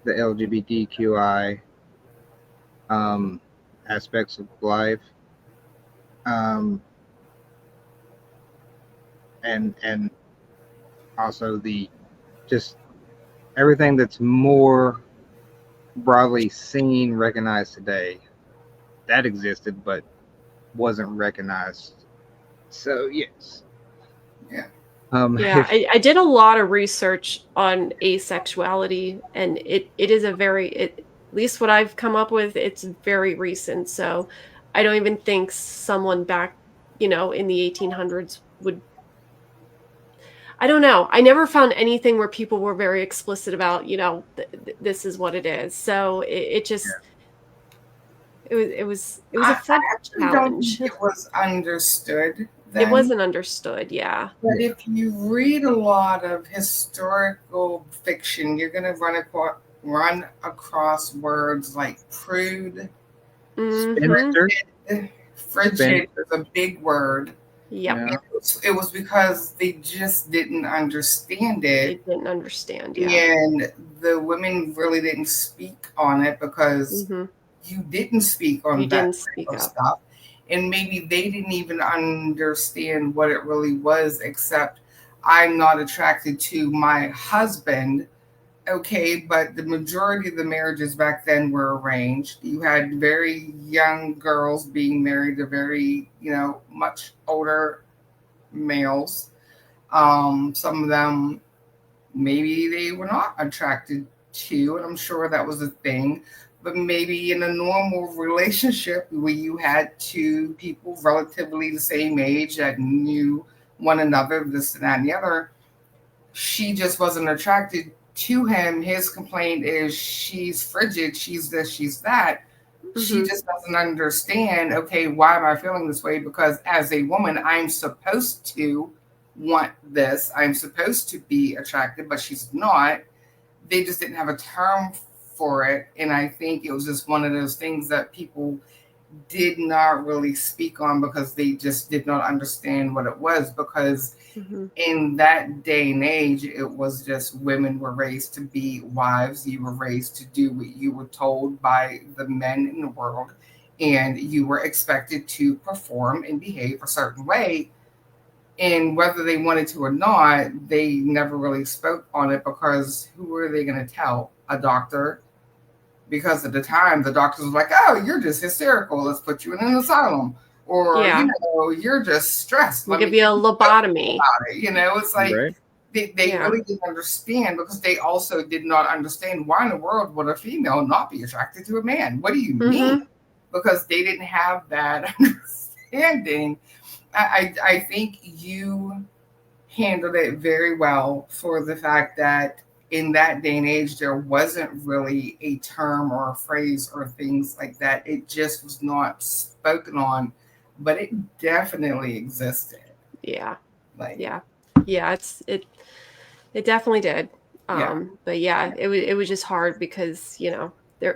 Speaker 1: the LGBTQI aspects of life, um, and also the just everything that's more broadly seen, recognized today that existed but wasn't recognized. So yes.
Speaker 2: Yeah.
Speaker 3: Yeah,
Speaker 1: If
Speaker 3: I did a lot of research on asexuality, and it is a very at least what I've come up with, it's very recent. So I don't even think someone back, in the 1800s would. I don't know. I never found anything where people were very explicit about, this is what it is. So it just it was a
Speaker 2: I
Speaker 3: fun
Speaker 2: actually don't
Speaker 3: challenge.
Speaker 2: think it was understood
Speaker 3: It
Speaker 2: then.
Speaker 3: wasn't understood. Yeah.
Speaker 2: But if you read a lot of historical fiction, you're going to run across words like prude,
Speaker 3: Mm-hmm.
Speaker 1: Spinster,
Speaker 2: frigid is a big word.
Speaker 3: Yep.
Speaker 1: yeah,
Speaker 2: It was because they just didn't understand
Speaker 3: They
Speaker 2: it.
Speaker 3: didn't understand. Yeah.
Speaker 2: And the women really didn't speak on it because
Speaker 3: Mm-hmm.
Speaker 2: you didn't speak
Speaker 3: You
Speaker 2: on that
Speaker 3: didn't
Speaker 2: type
Speaker 3: speak
Speaker 2: of
Speaker 3: up.
Speaker 2: stuff. And maybe they didn't even understand what it really was, except I'm not attracted to my husband. Okay, but the majority of the marriages back then were arranged. You had very young girls being married to very, much older males. Some of them maybe they were not attracted to, and I'm sure that was a thing. But maybe in a normal relationship where you had two people relatively the same age that knew one another, this and that and the other, she just wasn't attracted to him. His complaint is she's frigid, she's this, she's that. She
Speaker 3: Mm-hmm.
Speaker 2: just doesn't understand, okay, why am I feeling this way? Because as a woman, I'm supposed to want this. I'm supposed to be attracted, but she's not. They just didn't have a term for it. And I think it was just one of those things that people did not really speak on because they just did not understand what it was. Because
Speaker 3: Mm-hmm.
Speaker 2: in that day and age, it was just women were raised to be wives. You were raised to do what you were told by the men in the world, and you were expected to perform and behave a certain way. And whether they wanted to or not, they never really spoke on it because who were they going to tell? A doctor? Because at the time, the doctors was like, "Oh, you're just hysterical. Let's put you in an asylum." Or,
Speaker 3: Yeah.
Speaker 2: you're just stressed.
Speaker 3: We'll
Speaker 2: Let me
Speaker 3: give you a lobotomy.
Speaker 2: about it. It's like
Speaker 1: right.
Speaker 2: they
Speaker 3: Yeah.
Speaker 2: really didn't understand because they also did not understand why in the world would a female not be attracted to a man? What do you mean?
Speaker 3: Mm-hmm.
Speaker 2: Because they didn't have that understanding. I think you handled it very well for the fact that in that day and age there wasn't really a term or a phrase or things like that. It just was not spoken on, but it definitely existed.
Speaker 3: Yeah.
Speaker 2: Like,
Speaker 3: Yeah. Yeah. It definitely did.
Speaker 2: yeah.
Speaker 3: But yeah, it was just hard because,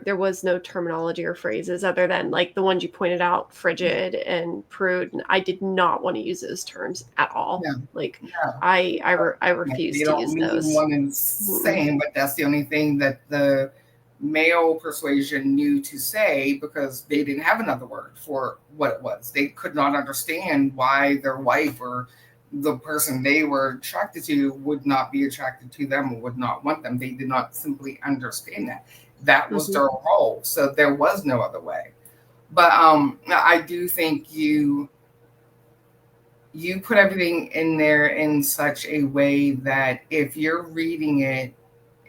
Speaker 3: there was no terminology or phrases other than like the ones you pointed out, frigid and prude. And I did not want to use those terms at all.
Speaker 2: Yeah.
Speaker 3: Like
Speaker 2: Yeah.
Speaker 3: I
Speaker 2: They
Speaker 3: refused to
Speaker 2: don't
Speaker 3: use
Speaker 2: mean
Speaker 3: those.
Speaker 2: one and the
Speaker 3: Mm-mm.
Speaker 2: same, but that's the only thing that the male persuasion knew to say because they didn't have another word for what it was. They could not understand why their wife or the person they were attracted to would not be attracted to them or would not want them. They did not simply understand that. That was
Speaker 3: Mm-hmm.
Speaker 2: their role. So there was no other way. But I do think you put everything in there in such a way that if you're reading it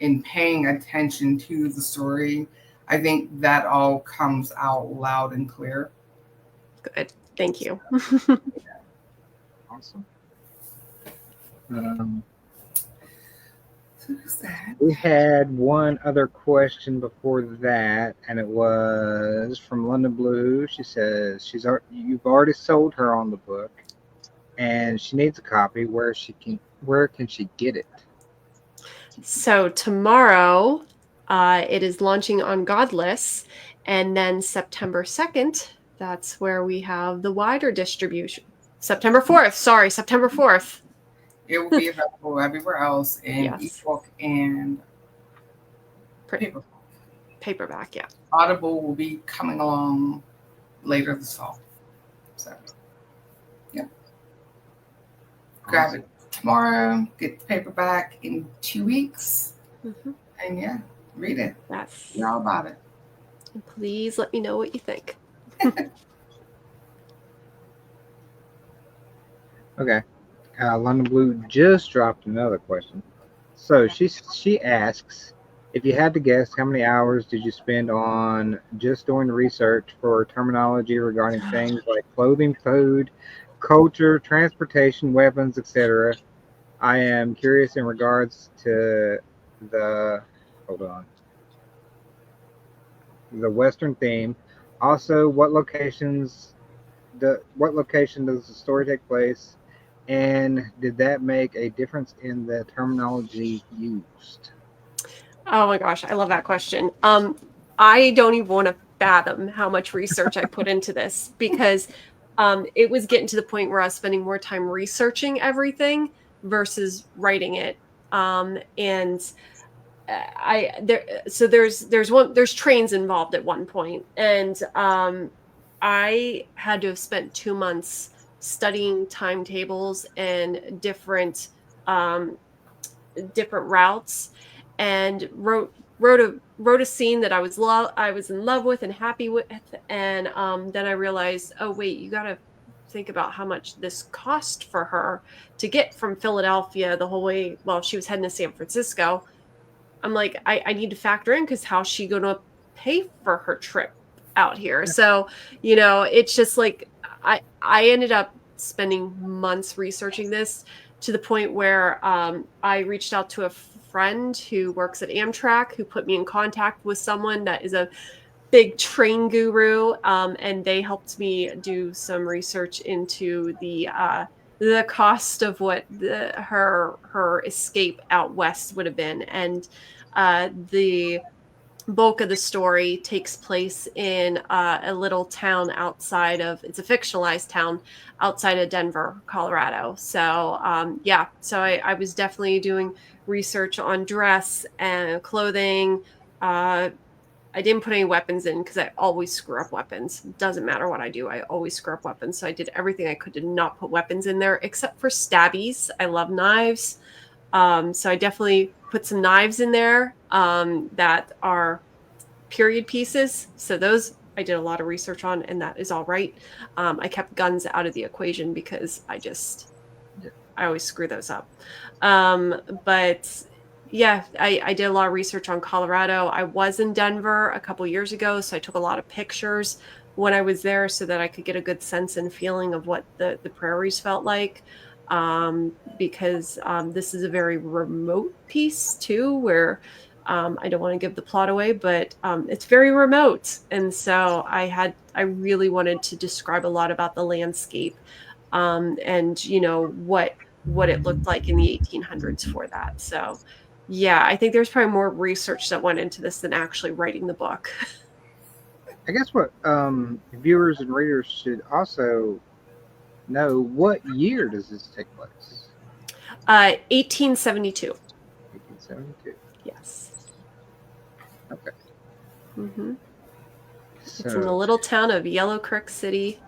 Speaker 2: and paying attention to the story, I think that all comes out loud and clear.
Speaker 3: Good. Thank you.
Speaker 1: Awesome. Um,
Speaker 2: Who's that?
Speaker 1: we had one other question before that, and it was from London Blue. She says you've already sold her on the book, and she needs a copy. Where can she get it?
Speaker 3: So tomorrow, it is launching on Godless, and then September 2nd, that's where we have the wider distribution. September 4th.
Speaker 2: It will be available everywhere else in
Speaker 3: Yes.
Speaker 2: ebook and
Speaker 3: Print.
Speaker 2: paperback.
Speaker 3: Paperback, yeah.
Speaker 2: Audible will be coming along later this fall. So, yeah. Grab it tomorrow, get the paperback in 2 weeks, and yeah, read it.
Speaker 3: Yes.
Speaker 2: You're all about it.
Speaker 3: And please let me know what you think.
Speaker 1: Okay. London Blue just dropped another question. So she asks, if you had to guess, how many hours did you spend on just doing research for terminology regarding things like clothing, food, culture, transportation, weapons, etc.? I am curious in regards to the hold on the Western theme. Also, what location does the story take place? And did that make a difference in the terminology used?
Speaker 3: Oh my gosh, I love that question. I don't even want to fathom how much research I put into this because it was getting to the point where I was spending more time researching everything versus writing it. And there's trains involved at one point, and I had to have spent 2 months studying timetables and different routes, and wrote a scene that I was in love with and happy with, and then I realized, oh wait, you got to think about how much this cost for her to get from Philadelphia the whole way. Well, she was heading to San Francisco. I'm like, I need to factor in, because how's she going to pay for her trip out here? So, it's just like I ended up spending months researching this, to the point where I reached out to a friend who works at Amtrak, who put me in contact with someone that is a big train guru, and they helped me do some research into the cost of what her escape out west would have been, and the bulk of the story takes place in a little town it's a fictionalized town outside of Denver, Colorado. So so I was definitely doing research on dress and clothing. I didn't put any weapons in because I always screw up weapons. Doesn't matter what I do, I always screw up weapons. So I did everything I could to not put weapons in there, except for stabbies. I love knives. So I definitely put some knives in there that are period pieces. So those I did a lot of research on, and that is all right. I kept guns out of the equation because I always screw those up. But yeah, I did a lot of research on Colorado. I was in Denver a couple years ago, so I took a lot of pictures when I was there so that I could get a good sense and feeling of what the prairies felt like. Because this is a very remote piece too, where I don't want to give the plot away, but it's very remote. And so I really wanted to describe a lot about the landscape, and what it looked like in the 1800s for that. So yeah, I think there's probably more research that went into this than actually writing the book.
Speaker 1: I guess what viewers and readers should also know, what year does this take place?
Speaker 3: 1872.
Speaker 1: 1872.
Speaker 3: Yes.
Speaker 1: Okay.
Speaker 3: Mm-hmm.
Speaker 1: So,
Speaker 3: It's in the little town of Yellow Creek City,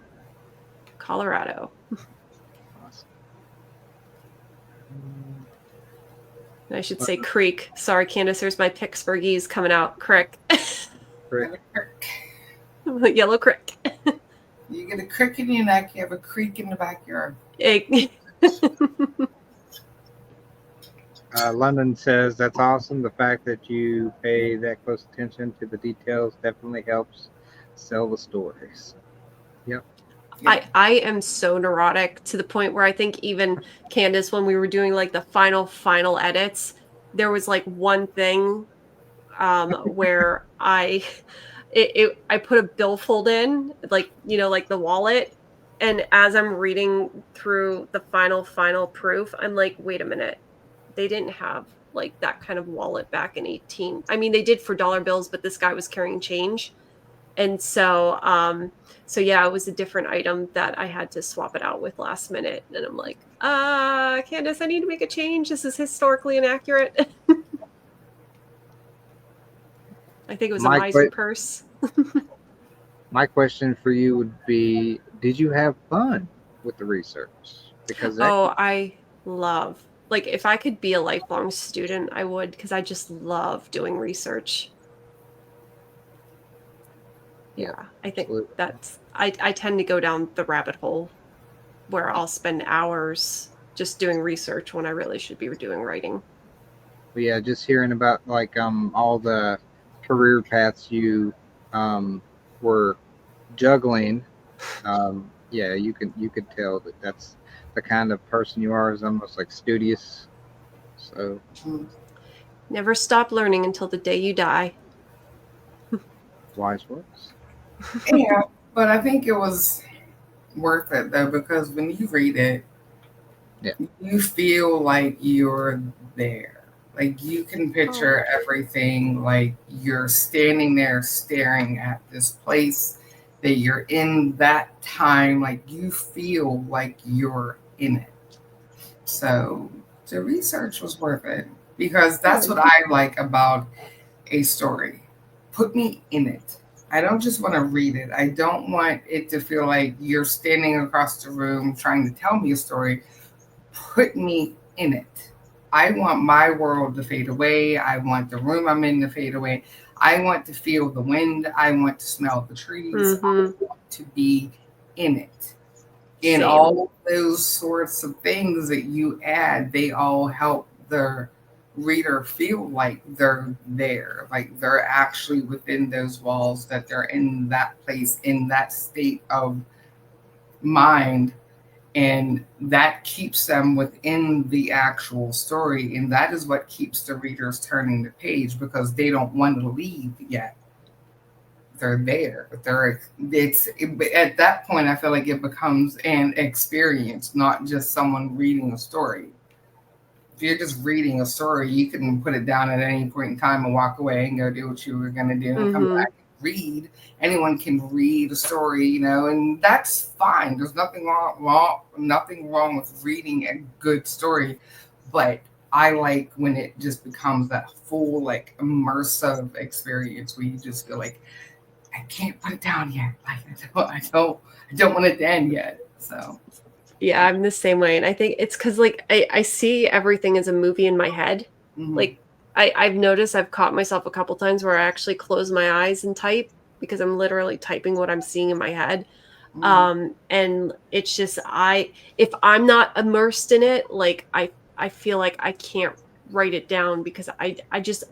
Speaker 3: Colorado.
Speaker 1: awesome.
Speaker 3: I should say creek. Sorry, Candace, there's my Pittsburghese coming out. Crick.
Speaker 1: Correct.
Speaker 3: Yellow Creek.
Speaker 2: You get a crick in your neck, you have a creek in the backyard.
Speaker 1: London says that's awesome. The fact that you pay that close attention to the details definitely helps sell the stories. Yep.
Speaker 2: Yeah.
Speaker 3: I am so neurotic to the point where I think even Candace, when we were doing like the final edits, there was like one thing where I put a billfold in, like, you know, like the wallet. And as I'm reading through the final proof, I'm like, wait a minute. They didn't have like that kind of wallet back in 18. I mean, they did for dollar bills, but this guy was carrying change. And so yeah, it was a different item that I had to swap it out with last minute. And I'm like, Candace, I need to make a change. This is historically inaccurate. I think it was a
Speaker 1: My
Speaker 3: miser
Speaker 1: que-
Speaker 3: purse.
Speaker 1: my question for you would be: did you have fun with the research? Because that
Speaker 3: Oh, I love, like, if I could be a lifelong student, I would, because I just love doing research.
Speaker 1: yeah,
Speaker 3: Yeah, I think
Speaker 1: absolutely.
Speaker 3: I tend to go down the rabbit hole where I'll spend hours just doing research when I really should be doing writing.
Speaker 1: But yeah, just hearing about like all the career paths you um were juggling, yeah, you could tell that that's the kind of person you are, is almost like studious. So
Speaker 2: Mm.
Speaker 3: Never stop learning until the day you die.
Speaker 1: wise words.
Speaker 2: Yeah, but I think it was worth it though, because when you read it,
Speaker 1: Yeah.
Speaker 2: you feel like you're there. Like you can picture everything, like you're standing there staring at this place, that you're in that time, like you feel like you're in it. So the research was worth it, because that's what I like about a story. Put me in it. I don't just want to read it. I don't want it to feel like you're standing across the room trying to tell me a story. Put me in it. I want my world to fade away. I want the room I'm in to fade away. I want to feel the wind. I want to smell the trees. I
Speaker 3: Mm-hmm.
Speaker 2: want to be in it. And
Speaker 3: Same.
Speaker 2: all those sorts of things that you add, they all help the reader feel like they're there, like they're actually within those walls, that they're in that place, in that state of mind. And that keeps them within the actual story. And that is what keeps the readers turning the page, because they don't want to leave yet. They're there. At that point, I feel like it becomes an experience, not just someone reading a story. If you're just reading a story, you can put it down at any point in time and walk away and go do what you were going to do and come
Speaker 3: Mm-hmm.
Speaker 2: back and read. Anyone can read a story, and that's fine. There's nothing wrong with reading a good story, but I like when it just becomes that full, like, immersive experience where you just feel like, I can't put it down yet. Like, I don't want it to end yet. So
Speaker 3: Yeah, I'm the same way. And I think it's because, like, I see everything as a movie in my head.
Speaker 2: mhm.
Speaker 3: Like, I've noticed I've caught myself a couple times where I actually close my eyes and type because I'm literally typing what I'm seeing in my head. And it's just, if I'm not immersed in it, like, I feel like I can't write it down because I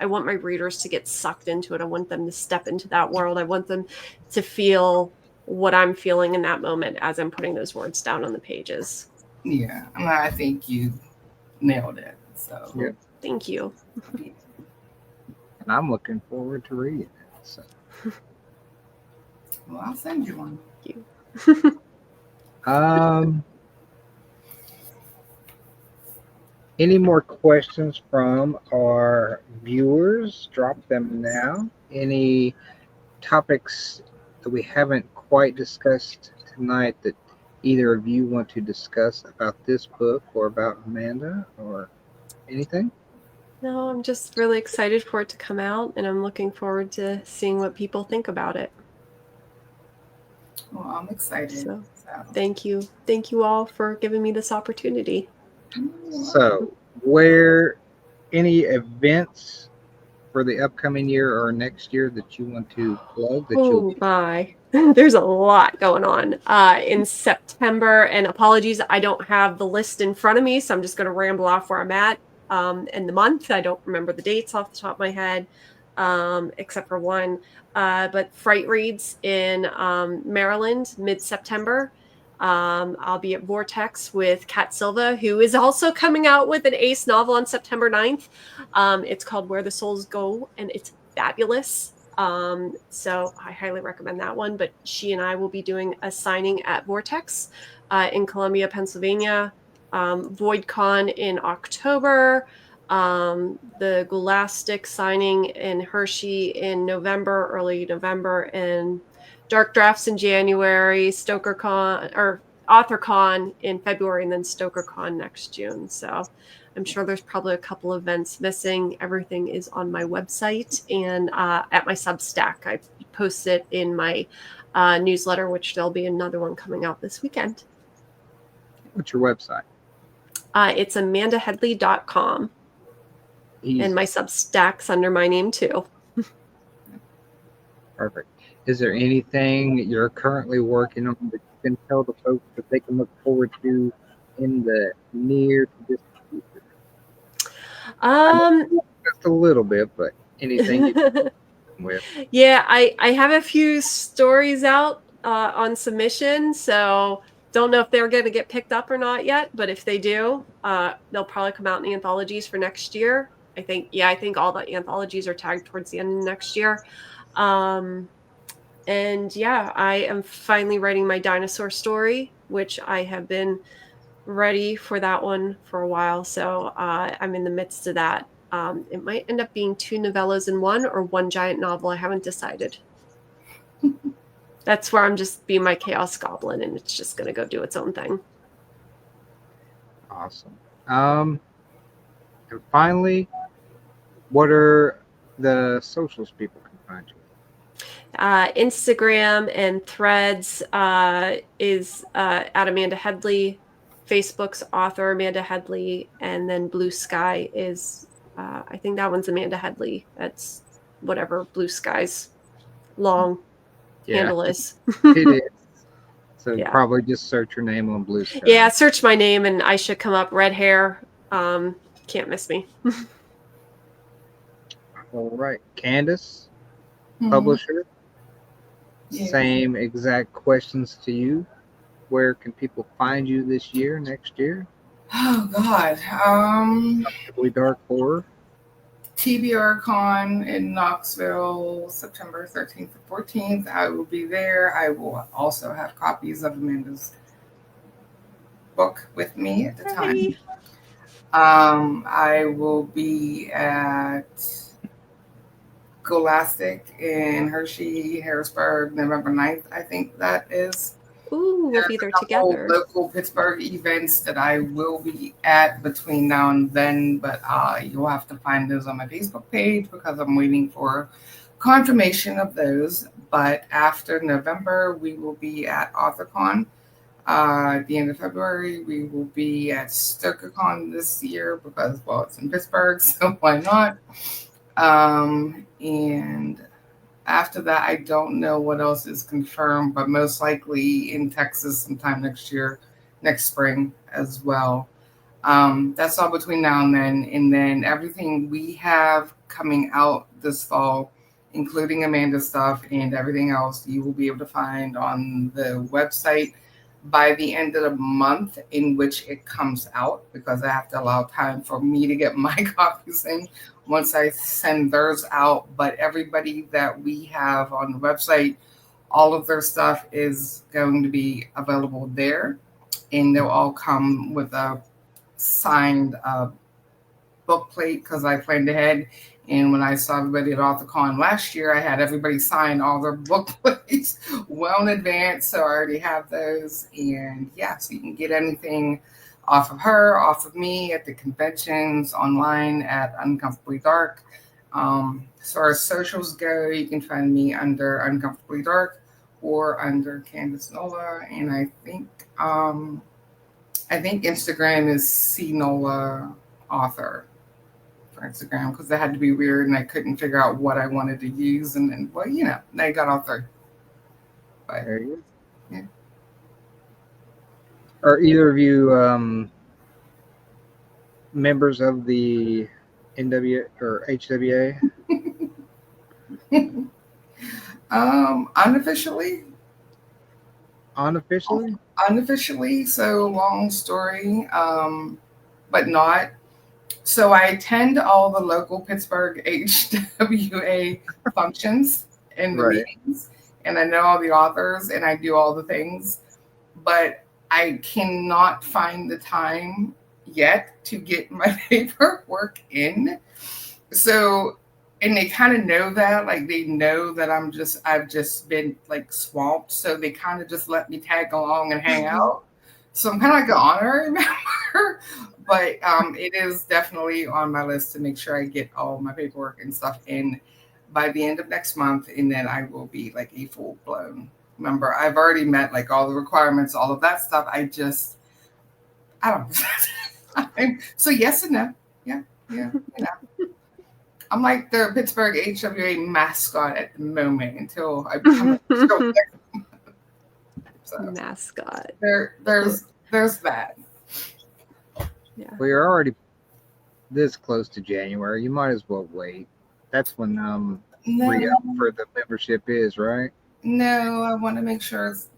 Speaker 3: want my readers to get sucked into it. I want them to step into that world. I want them to feel what I'm feeling in that moment as I'm putting those words down on the pages.
Speaker 2: Yeah, I think you nailed it. So
Speaker 1: Yeah.
Speaker 3: Thank you.
Speaker 1: And I'm looking forward to reading it. So
Speaker 2: well, I'll send you one.
Speaker 3: Thank you.
Speaker 1: Any more questions from our viewers? Drop them now. Any topics that we haven't quite discussed tonight that either of you want to discuss about this book or about Amanda or anything?
Speaker 3: No, I'm just really excited for it to come out, and I'm looking forward to seeing what people think about it.
Speaker 2: Well, I'm excited.
Speaker 3: So, thank you. Thank you all for giving me this opportunity.
Speaker 1: So, where any events for the upcoming year or next year that you want to plug that you'll
Speaker 3: Oh my. There's a lot going on in September, and apologies, I don't have the list in front of me, so I'm just going to ramble off where I'm at. and the month. I don't remember the dates off the top of my head, except for one. But Fright Reads in Maryland, mid-September. I'll be at Vortex with Kat Silva, who is also coming out with an ace novel on September 9th. It's called Where the Souls Go, and it's fabulous. So I highly recommend that one. But she and I will be doing a signing at Vortex in Columbia, Pennsylvania. VoidCon in October. The Gholastic signing in Hershey in November, early November, and Dark Drafts in January, StokerCon or AuthorCon in February, and then StokerCon next June. So I'm sure there's probably a couple events missing. Everything is on my website and at my Substack. I post it in my newsletter, which there'll be another one coming out this weekend.
Speaker 1: What's your website?
Speaker 3: It's amandaheadlee.com.
Speaker 1: Easy.
Speaker 3: And my Substack's under my name too.
Speaker 1: Perfect. Is there anything that you're currently working on that you can tell the folks that they can look forward to in the near to distant future? Just a little bit, but anything you can with.
Speaker 3: Yeah, I have a few stories out on submission, so don't know if they're going to get picked up or not yet, but if they do, they'll probably come out in anthologies for next year. I think all the anthologies are tagged towards the end of next year. And yeah, I am finally writing my dinosaur story, which I have been ready for that one for a while. So I'm in the midst of that. It might end up being 2 novellas in one or one giant novel. I haven't decided. That's where I'm just being my chaos goblin, and it's just going to go do its own thing.
Speaker 1: Awesome. And finally, what are the socials people can find you?
Speaker 3: Instagram and Threads is at Amanda Headlee. Facebook's author Amanda Headlee, and then Blue Sky is I think that one's Amanda Headlee. That's whatever Blue Sky's long handle is.
Speaker 1: It is. So
Speaker 3: Yeah.
Speaker 1: probably just search your name on Blue Sky.
Speaker 3: Yeah, search my name and I should come up. Red hair. Can't miss me.
Speaker 1: All right. Candace, publisher.
Speaker 2: Yeah.
Speaker 1: Same exact questions to you. Where can people find you this year, next year?
Speaker 2: Oh God.
Speaker 1: Probably Dark Horror.
Speaker 2: TBR Con in Knoxville, September 13th and 14th. I will be there. I will also have copies of Amanda's book with me at the time.
Speaker 3: Hey.
Speaker 2: I will be at Scholastic in Hershey, Harrisburg, November 9th. I think that is.
Speaker 3: Ooh, we'll be there together.
Speaker 2: Local Pittsburgh events that I will be at between now and then, but you'll have to find those on my Facebook page because I'm waiting for confirmation of those. But after November, we will be at AuthorCon. At the end of February, we will be at StokerCon this year because, well, it's in Pittsburgh, so why not? And after that, I don't know what else is confirmed, but most likely in Texas sometime next year, next spring as well. That's all between now and then. And then everything we have coming out this fall, including Amanda's stuff and everything else, you will be able to find on the website by the end of the month in which it comes out, because I have to allow time for me to get my copies in once I send theirs out. But everybody that we have on the website, all of their stuff is going to be available there, and they'll all come with a signed book plate because I planned ahead. And when I saw everybody at AuthorCon last year, I had everybody sign all their book plates well in advance. So I already have those. And yeah, so you can get anything off of her, off of me at the conventions, online at Uncomfortably Dark. As far as socials go, you can find me under Uncomfortably Dark or under Candace Nola. And I think Instagram is C Nola Author. Instagram, because that had to be weird and I couldn't figure out what I wanted to use, and then, well, you know, they got all through. But
Speaker 1: There you go.
Speaker 2: yeah.
Speaker 1: Are either of you members of the NW or HWA?
Speaker 2: Unofficially,
Speaker 1: Unofficially?
Speaker 2: unofficially. So long story, but not. So I attend all the local Pittsburgh HWA functions and the
Speaker 1: Right.
Speaker 2: meetings, and I know all the authors and I do all the things, but I cannot find the time yet to get my paperwork in. So, and they kind of know that, like they know that I've just been like swamped. So they kind of just let me tag along and hang out. So I'm kind of like an honorary member, but it is definitely on my list to make sure I get all my paperwork and stuff in by the end of next month, and then I will be like a full blown member. I've already met like all the requirements, all of that stuff. I don't. So yes and no. Yeah, yeah. I'm like the Pittsburgh HWA mascot at the moment until I become a show. So
Speaker 3: Mascot.
Speaker 2: there's that.
Speaker 3: Yeah.
Speaker 1: Well, you're already this close to January. You might as well wait. That's when re-up
Speaker 2: No,
Speaker 1: for the membership is, right?
Speaker 2: no, I want to make sure it's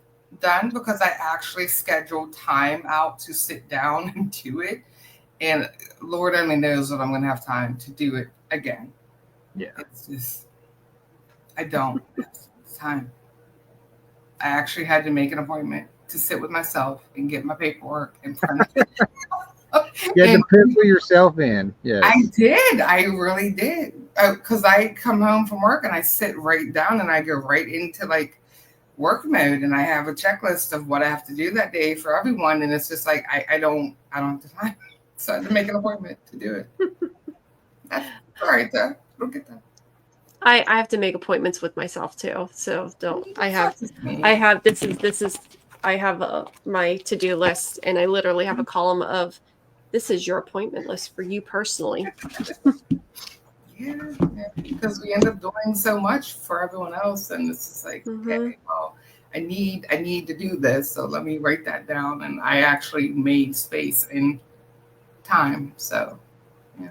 Speaker 2: done because I actually scheduled time out to sit down and do it. And Lord only knows that I'm going to have time to do it again.
Speaker 1: Yeah.
Speaker 2: It's just, I don't have time. I actually had to make an appointment to sit with myself and get my paperwork in front of me.
Speaker 1: You had
Speaker 2: And
Speaker 1: to pencil yourself in. Yes.
Speaker 2: I did. I really did. Because I come home from work and I sit right down and I go right into like work mode and I have a checklist of what I have to do that day for everyone. And it's just like, I don't have the time. So I had to make an appointment to do it. That's all right though. We'll get that.
Speaker 3: I have to make appointments with myself too. So don't I have this is I have my to-do list, and I literally have a column of this is your appointment list for you personally.
Speaker 2: Yeah, because we end up doing so much for everyone else, and it's just like, okay, well, I need to do this, so let me write that down. And I actually made space and time, so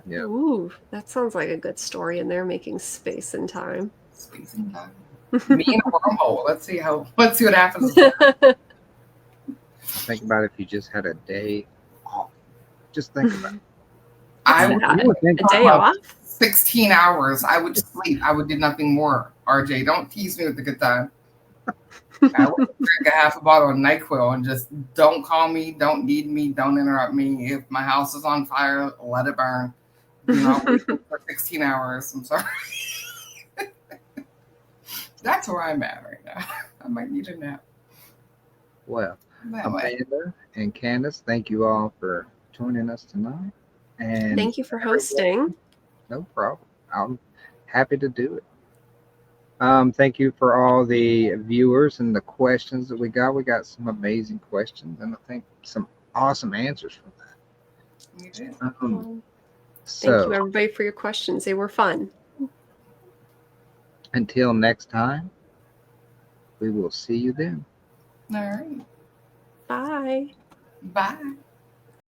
Speaker 1: Yeah.
Speaker 3: Ooh, that sounds like a good story in there, making space and time.
Speaker 2: space and time. Me and a wormhole. Let's see what happens.
Speaker 1: Think about if you just had a day off. Just think about it.
Speaker 2: I
Speaker 3: What's
Speaker 2: would
Speaker 3: that?
Speaker 1: You would think
Speaker 3: A day off?
Speaker 2: 16 hours. I would sleep. I would do nothing more. RJ, don't tease me with the good time. I would drink a half a bottle of NyQuil and just don't call me, don't need me, don't interrupt me. If my house is on fire, let it burn. Do not wait for 16 hours. I'm sorry. That's where I'm at right now. I might need a nap.
Speaker 1: Well,
Speaker 2: That way.
Speaker 1: Amanda and Candace, thank you all for joining us tonight. And
Speaker 3: Thank you for hosting.
Speaker 1: no problem. I'm happy to do it. Thank you for all the viewers and the questions that we got. We got some amazing questions, and I think some awesome answers from that.
Speaker 2: You did.
Speaker 3: Thank
Speaker 1: So
Speaker 3: you everybody for your questions. They were fun.
Speaker 1: until next time, we will see you then.
Speaker 2: All right.
Speaker 3: Bye.
Speaker 2: Bye.